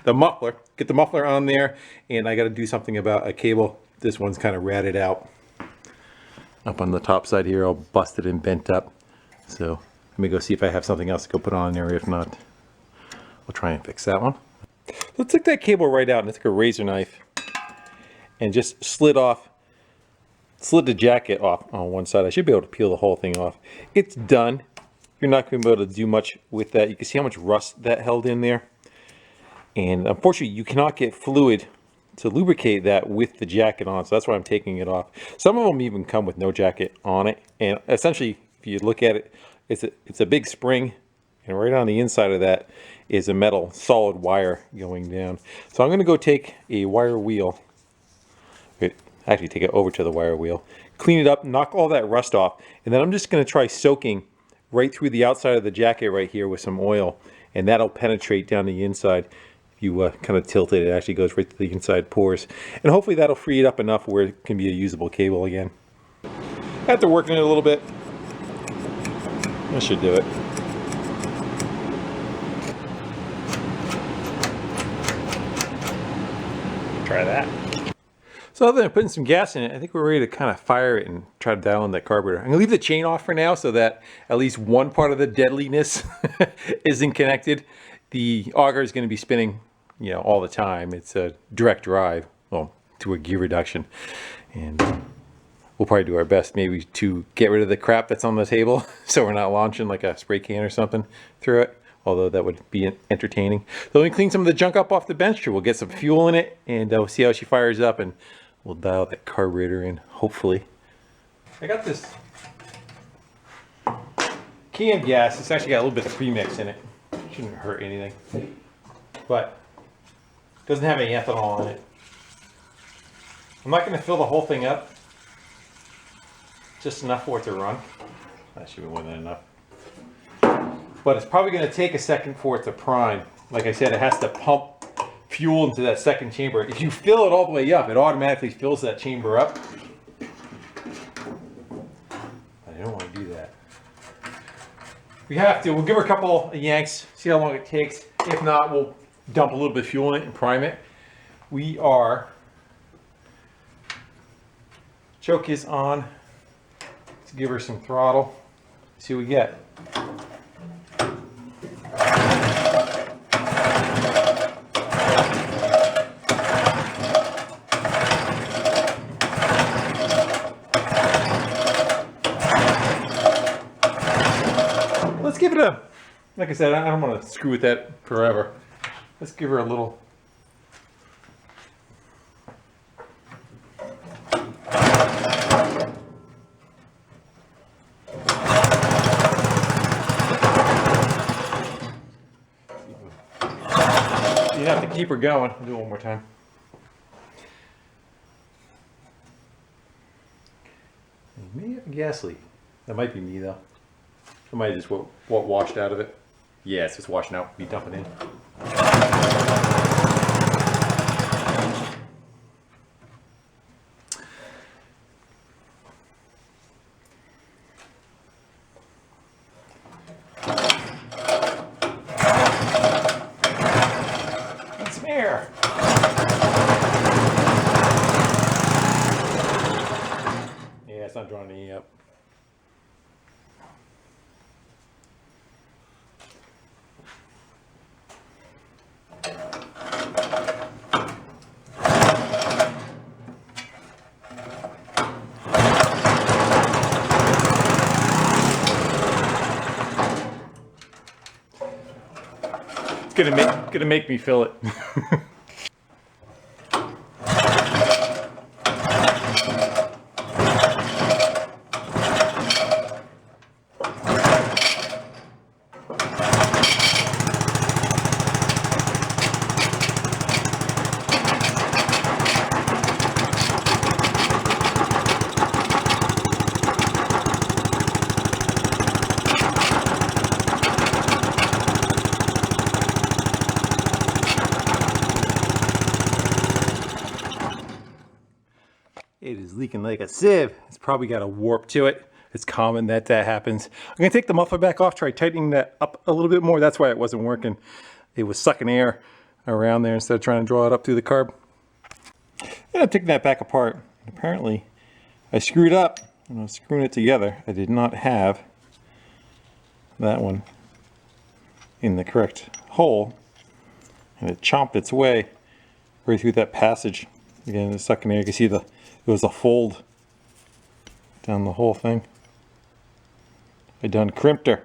the muffler. Get the muffler on there, and I got to do something about a cable. This one's kind of ratted out up on the top side here, all busted and bent up. So let me go see if I have something else to go put on there. If not, we'll try and fix that one. Let's take that cable right out, and I took a razor knife and just slid the jacket off on one side. I should be able to peel the whole thing off. It's done. You're not going to be able to do much with that. You can see how much rust that held in there. And unfortunately, you cannot get fluid to lubricate that with the jacket on, so that's why I'm taking it off. Some of them even come with no jacket on it, and essentially, if you look at it, it's a big spring, and right on the inside of that is a metal solid wire going down. So I'm going to go take a wire wheel, actually take it over to the wire wheel, clean it up, knock all that rust off, and then I'm just going to try soaking right through the outside of the jacket right here with some oil, and that'll penetrate down the inside. You kind of tilt it, it actually goes right to the inside pores, and hopefully that'll free it up enough where it can be a usable cable again. After working it a little bit, that should do it. Try that. So other than putting some gas in it, I think we're ready to kind of fire it and try to dial in that carburetor. I'm gonna leave the chain off for now so that at least one part of the deadliness isn't connected. The auger is going to be spinning, all the time. It's a direct drive, well, to a gear reduction, and we'll probably do our best maybe to get rid of the crap that's on the table, so we're not launching like a spray can or something through it. Although that would be entertaining. So let me clean some of the junk up off the bench. We'll get some fuel in it, and we'll see how she fires up, and we'll dial that carburetor in. Hopefully, I got this canned gas. It's actually got a little bit of premix in it. Shouldn't hurt anything, but it doesn't have any ethanol in it. I'm not going to fill the whole thing up, just enough for it to run. That should be more than enough, but it's probably going to take a second for it to prime. Like I said, it has to pump fuel into that second chamber. If you fill it all the way up, it automatically fills that chamber up. I don't want to do that. We have to. We'll give her a couple of yanks, see how long it takes. If not, we'll dump a little bit of fuel in it and prime it. Choke is on. Let's give her some throttle. See what we get. Let's give it a, like I said, I don't want to screw with that forever. Let's give her a little. You have to keep her going. I'll do it one more time. You may have a gas leak. That might be me though. Somebody just what washed out of it. Yeah, it's just washing out. Be dumping in. Need some air. Yeah, it's not drawing any up. It's gonna make me fill it. It is leaking like a sieve. It's probably got a warp to it. It's common that that happens. I'm gonna take the muffler back off, try tightening that up a little bit more. That's why it wasn't working. It was sucking air around there instead of trying to draw it up through the carb. And I'm taking that back apart. Apparently, I screwed up when I was screwing it together. I did not have that one in the correct hole, and it chomped its way right through that passage. Again, it's sucking air. You can see it was a fold down the whole thing. I done crimped her.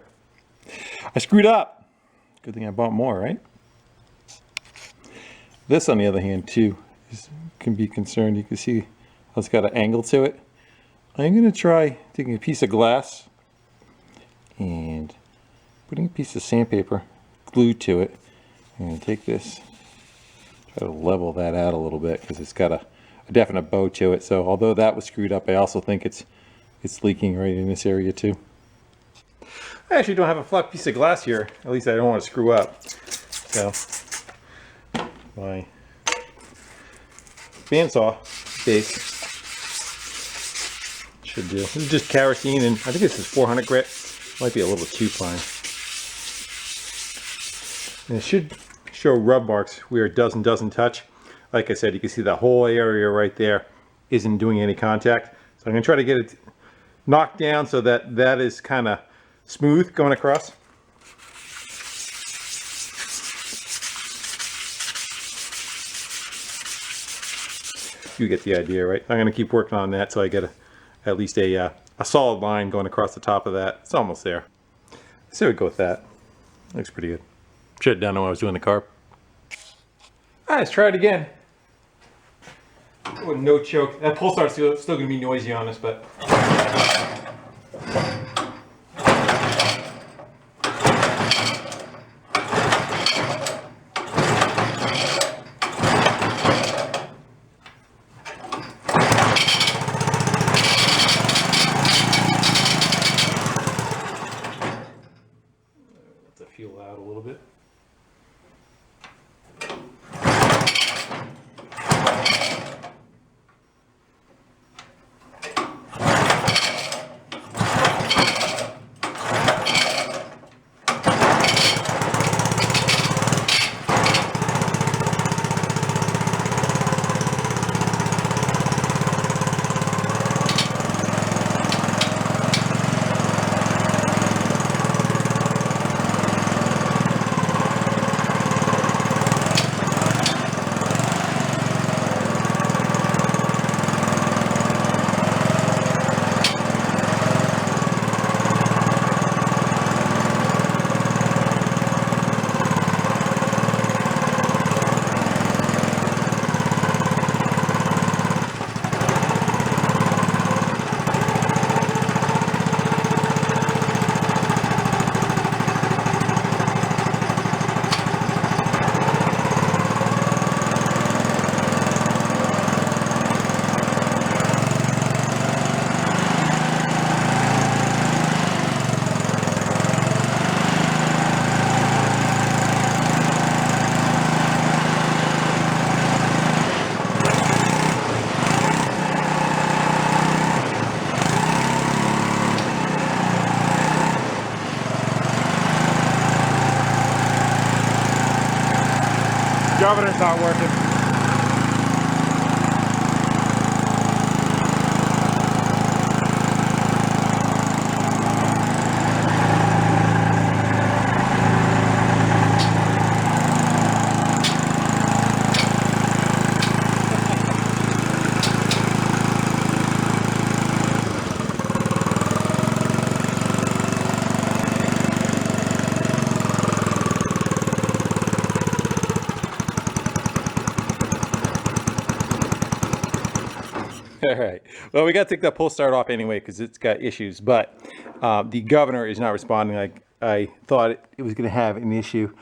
I screwed up. Good thing I bought more, right? This, on the other hand, too, can be concerned. You can see how it's got an angle to it. I'm going to try taking a piece of glass and putting a piece of sandpaper glued to it. I'm going to take this, try to level that out a little bit because it's got a definite bow to it. So although that was screwed up, I also think it's leaking right in this area too. I actually don't have a flat piece of glass here. At least I don't want to screw up. So my bandsaw base should do. This is just kerosene, and I think this is 400 grit. Might be a little too fine. And it should show rub marks where it does and doesn't touch. Like I said, you can see that whole area right there isn't doing any contact. So I'm going to try to get it knocked down so that that is kind of smooth going across. You get the idea, right? I'm going to keep working on that so I get at least a solid line going across the top of that. It's almost there. So we go with that. Looks pretty good. Should have done it when I was doing the carb. All right, let's try it again. Oh, no choke. That pull start's still going to be noisy on us, but. Feel out a little bit. Governor's not working. All right. Well, we got to take that pull start off anyway because it's got issues. But the governor is not responding like I thought it was going to have an issue.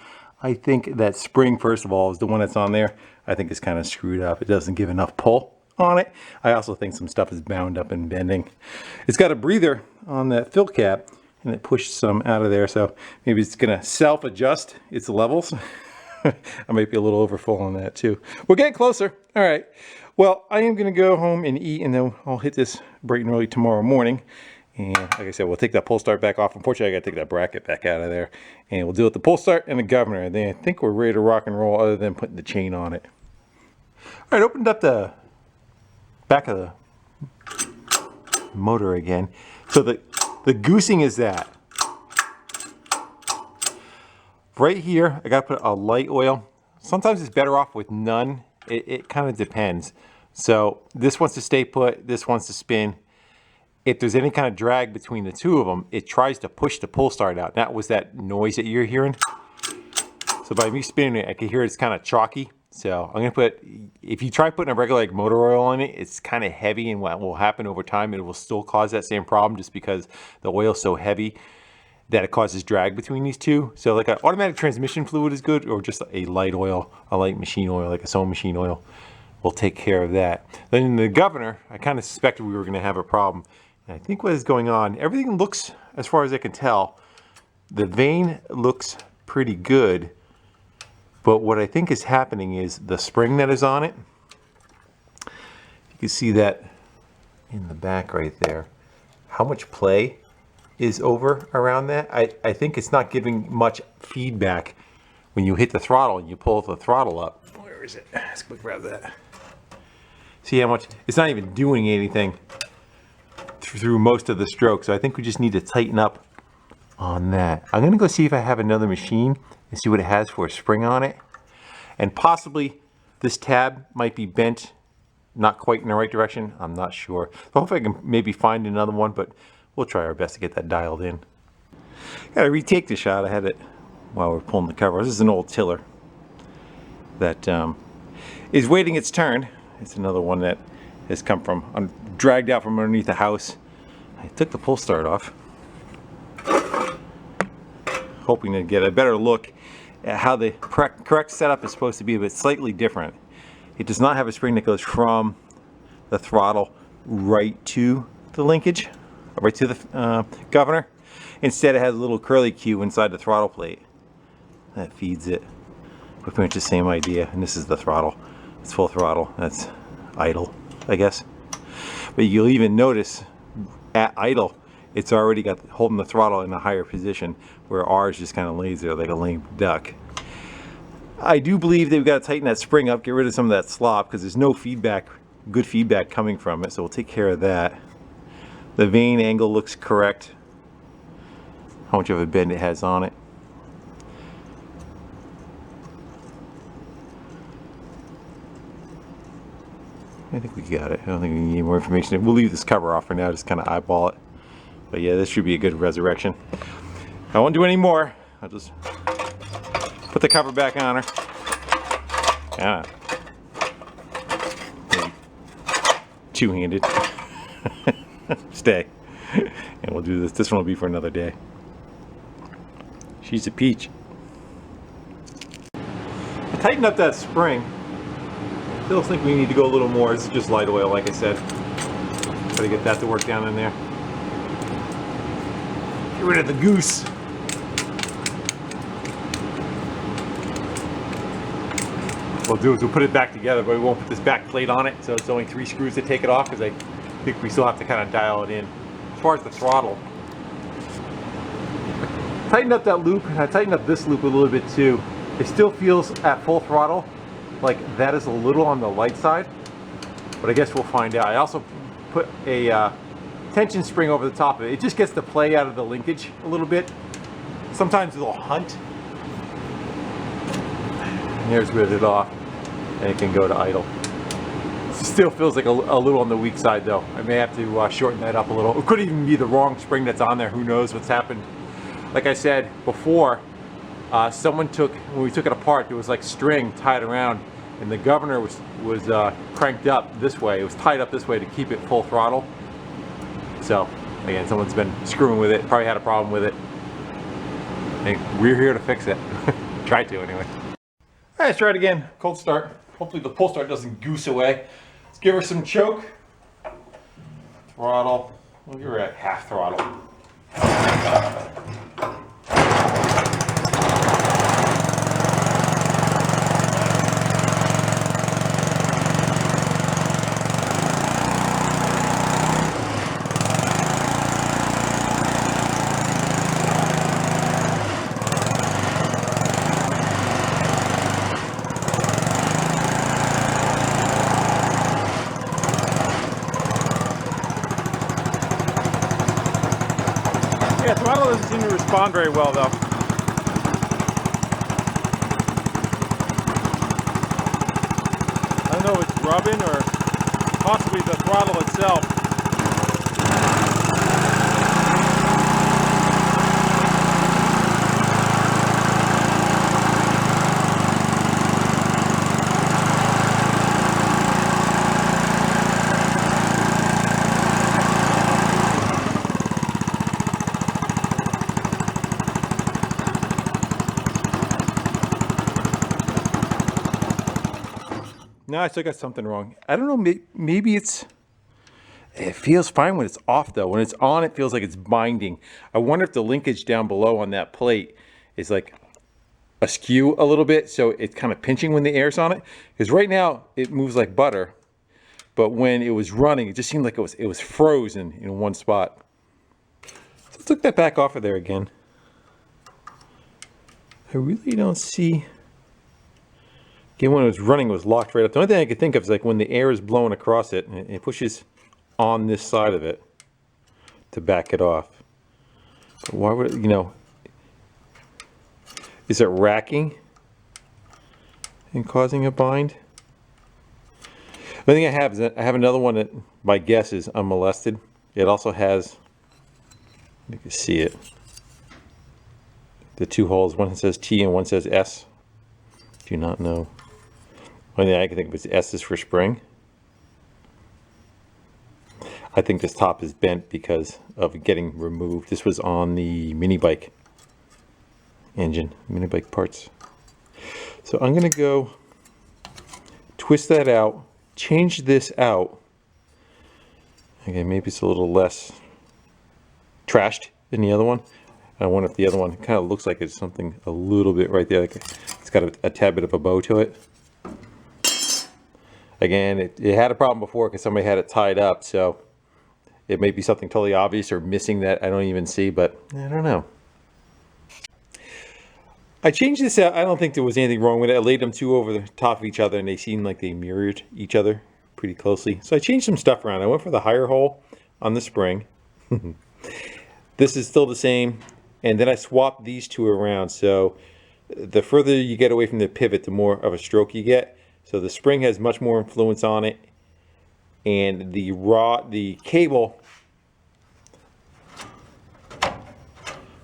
I think that spring, first of all, is the one that's on there. I think it's kind of screwed up. It doesn't give enough pull on it. I also think some stuff is bound up and bending. It's got a breather on that fill cap, and it pushed some out of there. So maybe it's going to self-adjust its levels. I might be a little overfull on that too. We're getting closer. All right. Well, I am going to go home and eat, and then I'll hit this bright and early tomorrow morning. And like I said, we'll take that pull start back off. Unfortunately, I got to take that bracket back out of there. And we'll deal with the pull start and the governor. And then I think we're ready to rock and roll other than putting the chain on it. All right, opened up the back of the motor again. So the goosing is that. Right here, I got to put a light oil. Sometimes it's better off with none. It kind of depends. So this wants to stay put, this wants to spin. If there's any kind of drag between the two of them, it tries to push the pull start out. That was that noise that you're hearing. So by me spinning it, I can hear it's kind of chalky. So I'm gonna put, if you try putting a regular like motor oil on it, it's kind of heavy, and what will happen over time, it will still cause that same problem just because the oil's so heavy that it causes drag between these two. So like an automatic transmission fluid is good, or just a light oil, a light machine oil, like a sewing machine oil will take care of that. Then in the governor, I kind of suspected we were gonna have a problem. And I think what is going on, everything looks, as far as I can tell, the vane looks pretty good. But what I think is happening is the spring that is on it, you can see that in the back right there, how much play is over around that. I think it's not giving much feedback when you hit the throttle and you pull the throttle up. Where is it? Let's go grab that. See how much, it's not even doing anything through most of the stroke. So I think we just need to tighten up on that. I'm gonna go see if I have another machine and see what it has for a spring on it. And possibly this tab might be bent, not quite in the right direction. I'm not sure. So hopefully I can maybe find another one, but we'll try our best to get that dialed in. Gotta retake the shot. I had it while we're pulling the cover. This is an old tiller that is waiting its turn. It's another one that has come from, dragged out from underneath the house. I took the pull start off, hoping to get a better look at how the correct setup is supposed to be, but slightly different. It does not have a spring that goes from the throttle right to the linkage, right to the governor. Instead, it has a little curly cue inside the throttle plate that feeds it. But pretty much the same idea. And this is the throttle. It's full throttle. That's idle, I guess. But you'll even notice at idle, it's already got holding the throttle in a higher position, where ours just kind of lays there like a lame duck. I do believe that we've got to tighten that spring up, get rid of some of that slop, because there's no feedback, good feedback coming from it. So we'll take care of that. The vane angle looks correct. How much of a bend it has on it. I think we got it. I don't think we need any more information. We'll leave this cover off for now, just kind of eyeball it. But yeah, this should be a good resurrection. I won't do any more. I'll just put the cover back on her. Yeah. Maybe two-handed. Stay. And we'll do this. This one will be for another day. She's a peach. I tightened up that spring. Still think we need to go a little more. This is just light oil, like I said. Try to get that to work down in there. Get rid of the goose. What we'll do is we'll put it back together, but we won't put this back plate on it, so it's only 3 screws to take it off, because I think we still have to kind of dial it in. As far as the throttle, I tightened up that loop, and I tightened up this loop a little bit too. It still feels at full throttle like that is a little on the light side, but I guess we'll find out. I also put a tension spring over the top of it. It just gets the play out of the linkage a little bit. Sometimes it'll hunt. And here's with it off, and it can go to idle. Still feels like a little on the weak side though. I may have to shorten that up a little. It could even be the wrong spring that's on there. Who knows what's happened. Like I said before, someone took, when we took it apart, there was like string tied around, and the governor was cranked up this way. It was tied up this way to keep it full throttle. So again, someone's been screwing with it, probably had a problem with it. And we're here to fix it. Try to anyway. All right, let's try it again. Cold start. Hopefully the pull start doesn't goose away. Let's give her some choke. Throttle. We'll give her at half throttle. respond very well though. I don't know if it's rubbing or possibly the throttle itself. No, I still got something wrong. I don't know, maybe it feels fine when it's off though. When it's on, it feels like it's binding. I wonder if the linkage down below on that plate is like askew a little bit, so it's kind of pinching when the air's on it. Because right now, it moves like butter. But when it was running, it just seemed like it was frozen in one spot. So let's look that back off of there again. I really don't see... Again, when it was running, it was locked right up. The only thing I could think of is like when the air is blowing across it, and it pushes on this side of it to back it off. But why would it, you know, is it racking and causing a bind? The thing I have is that I have another one that my guess is unmolested. It also has, you can see it, the two holes. One says T and one says S. Do not know. Only thing I can think of is S is for spring. I think this top is bent because of getting removed. This was on the mini bike engine, mini bike parts. So I'm going to go twist that out, change this out. Okay, maybe it's a little less trashed than the other one. I wonder if the other one kind of looks like it's something a little bit right there. Like it's got a tad bit of a bow to it. Again, it had a problem before because somebody had it tied up, so it may be something totally obvious or missing that I don't even see, but I don't know. I changed this out. I don't think there was anything wrong with it. I laid them two over the top of each other and they seemed like they mirrored each other pretty closely. So I changed some stuff around. I went for the higher hole on the spring. This is still the same. And then I swapped these two around. So the further you get away from the pivot, the more of a stroke you get. So the spring has much more influence on it. And the cable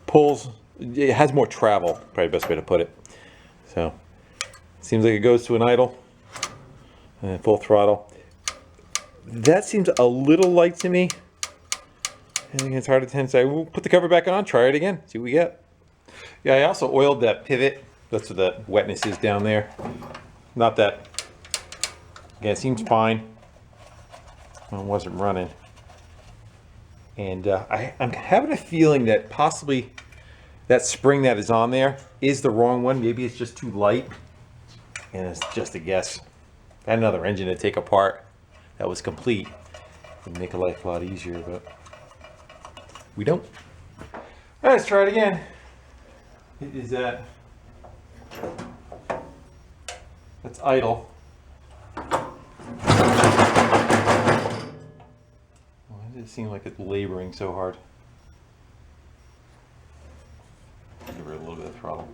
pulls, it has more travel, probably the best way to put it. So it seems like it goes to an idle and full throttle. That seems a little light to me. I think it's hard to tend, so we'll put the cover back on, try it again, see what we get. Yeah, I also oiled that pivot. That's what the wetness is down there. Not that, again, it seems fine. It wasn't running. And I'm having a feeling that possibly that spring that is on there is the wrong one. Maybe it's just too light. And it's just a guess. I had another engine to take apart that was complete. It'd make life a lot easier, but we don't. All right, let's try it again. It is that. That's idle. Why does it seem like it's laboring so hard? Give her a little bit of throttle.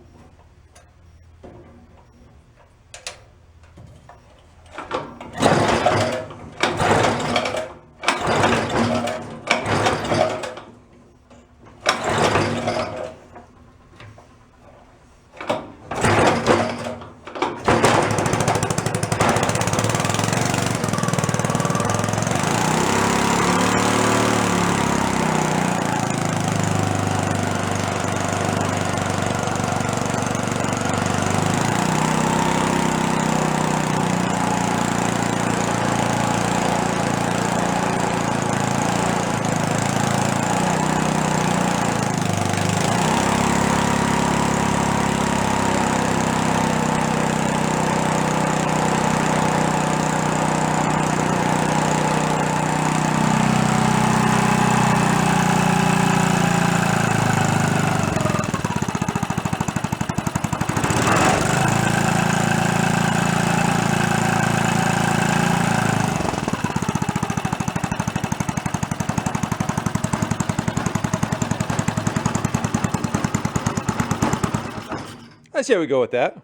see how we go with that.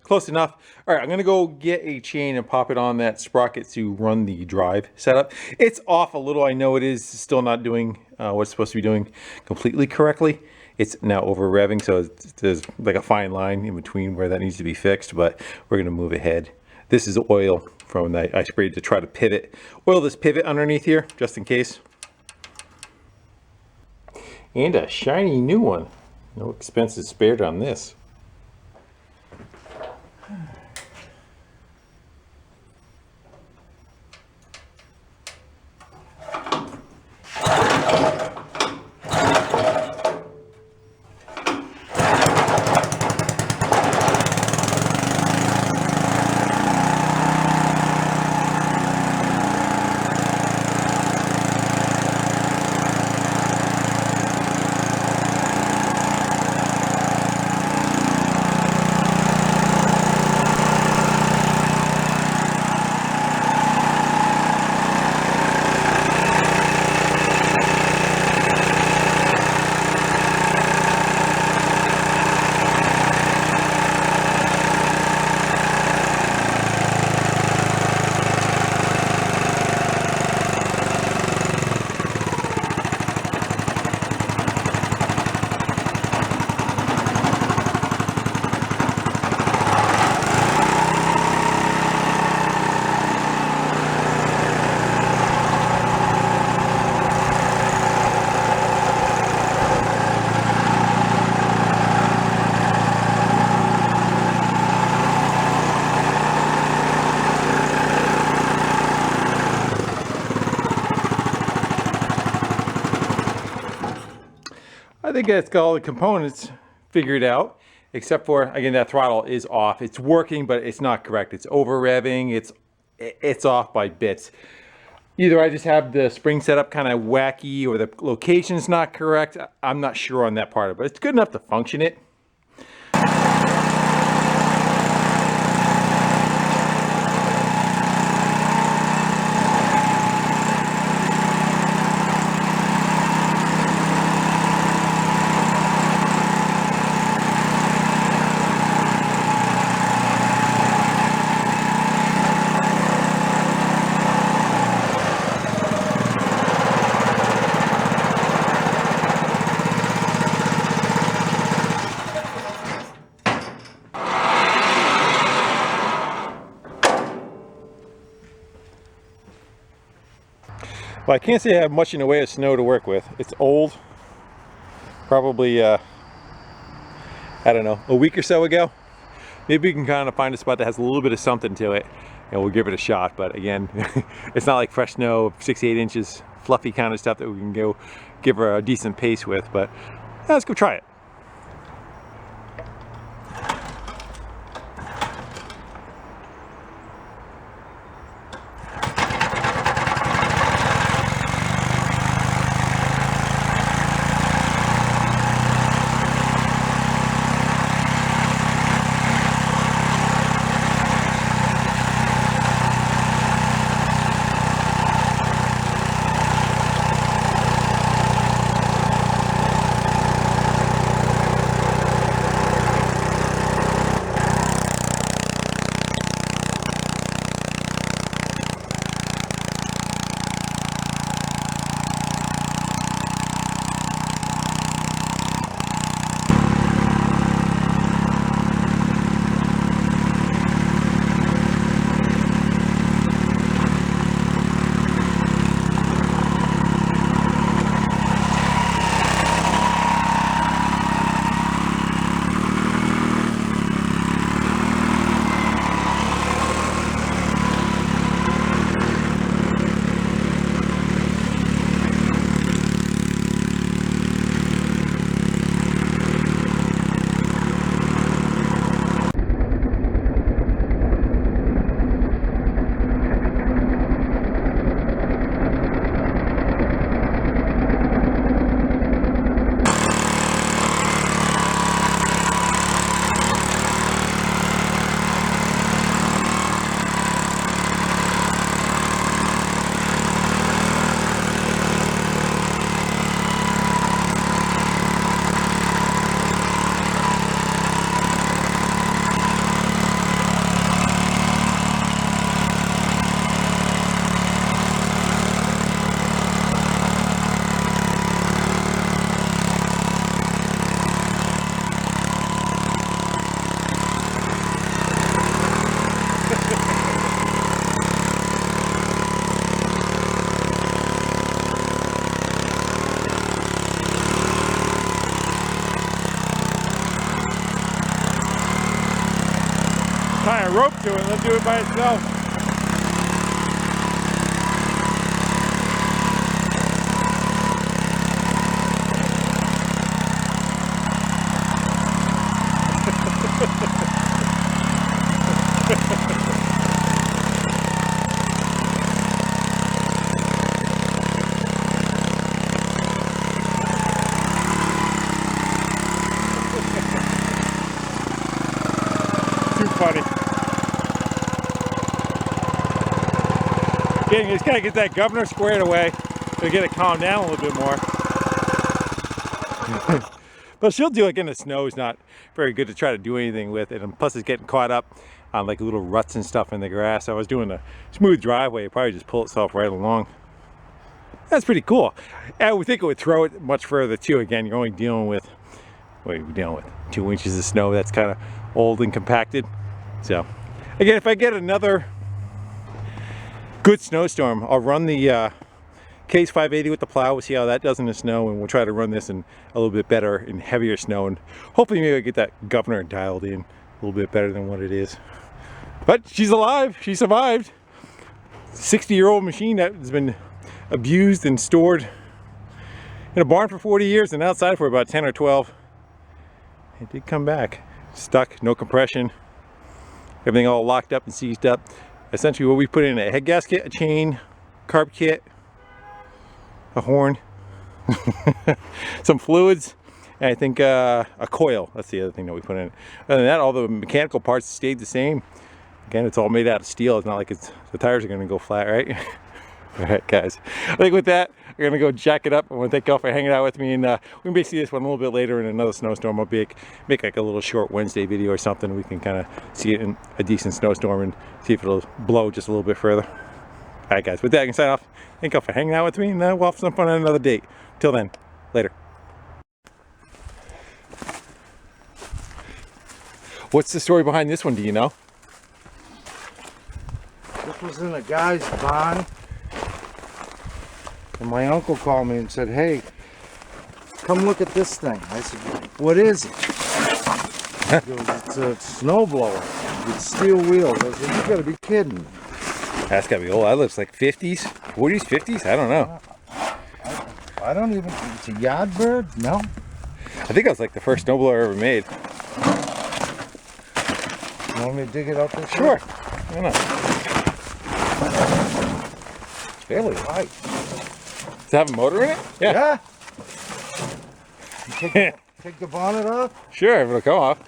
Close enough. All right, I'm gonna go get a chain and pop it on that sprocket to run the drive setup. It's off a little. I know it is still not doing what it's supposed to be doing completely correctly. It's now over revving, so there's like a fine line in between where that needs to be fixed, but we're gonna move ahead. This is oil from that I sprayed to try to pivot. Oil this pivot underneath here, just in case. And a shiny new one. No expenses spared on this. I think it's got all the components figured out, except for, again, that throttle is off. It's working, but it's not correct. It's over revving. It's off by bits. Either I just have the spring setup kind of wacky, or the location's not correct. I'm not sure on that part of it, but it's good enough to function it. Well, I can't say I have much in the way of snow to work with. It's old, probably, I don't know, a week or so ago. Maybe we can kind of find a spot that has a little bit of something to it, and we'll give it a shot. But again, it's not like fresh snow, 6 to 8 inches, fluffy kind of stuff that we can go give her a decent pace with. But let's go try it. Tie a rope to it and let it do it by itself. Too funny. Again, you just gotta get that governor squared away to get it calmed down a little bit more. But she'll do it in the snow. Is not very good to try to do anything with it, and plus it's getting caught up on like little ruts and stuff in the grass. I was doing a smooth driveway, it'd probably just pull itself right along. That's pretty cool. I would think it would throw it much further too. Again, you're only dealing with, what are you dealing with? 2 inches of snow. That's kind of old and compacted. So again, if I get another good snowstorm, I'll run the Case 580 with the plow. We'll see how that does in the snow, and we'll try to run this in a little bit better in heavier snow, and hopefully maybe I get that governor dialed in a little bit better than what it is. But she's alive. She survived. 60-year-old machine that has been abused and stored in a barn for 40 years and outside for about 10 or 12. It did come back. Stuck, no compression, everything all locked up and seized up. Essentially what we put in: a head gasket, a chain, carb kit, a horn, some fluids, and I think a coil. That's the other thing that we put in. Other than that, all the mechanical parts stayed the same. Again, it's all made out of steel. It's not like the tires are going to go flat, right? All right, guys. I think with that, we're going to go jack it up. I want to thank y'all for hanging out with me, and we can basically this one a little bit later in another snowstorm. I'll make like a little short Wednesday video or something. We can kind of see it in a decent snowstorm and see if it'll blow just a little bit further. All right, guys. With that, I can sign off. Thank y'all for hanging out with me, and we'll have some fun on another date. Till then, later. What's the story behind this one? Do you know? This was in a guy's barn, and my uncle called me and said, "Hey, come look at this thing." I said, "What is it?" He goes, "It's a snowblower with steel wheels." I said, "You gotta be kidding me." That's gotta be old. That looks like 50s, 40s, 50s. I don't know. I don't even. It's a yard bird? No. I think that was like the first snowblower ever made. You want me to dig it up this way? Sure. Why not? It's fairly light. Does it have a motor in it? Yeah. Take the bonnet off? Sure, it'll come off.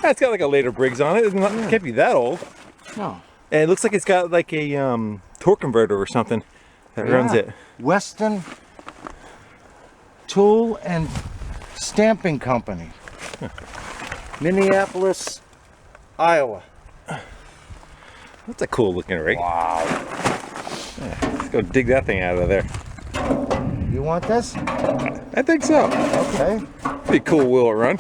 It's got like a later Briggs on it. It can't be that old. No. And it looks like it's got like a torque converter or something that runs it. Weston Tool and Stamping Company. Minneapolis, Iowa. That's a cool looking rig. Wow. Yeah, let's go dig that thing out of there. You want this? I think so. Okay. Pretty cool wheel it run.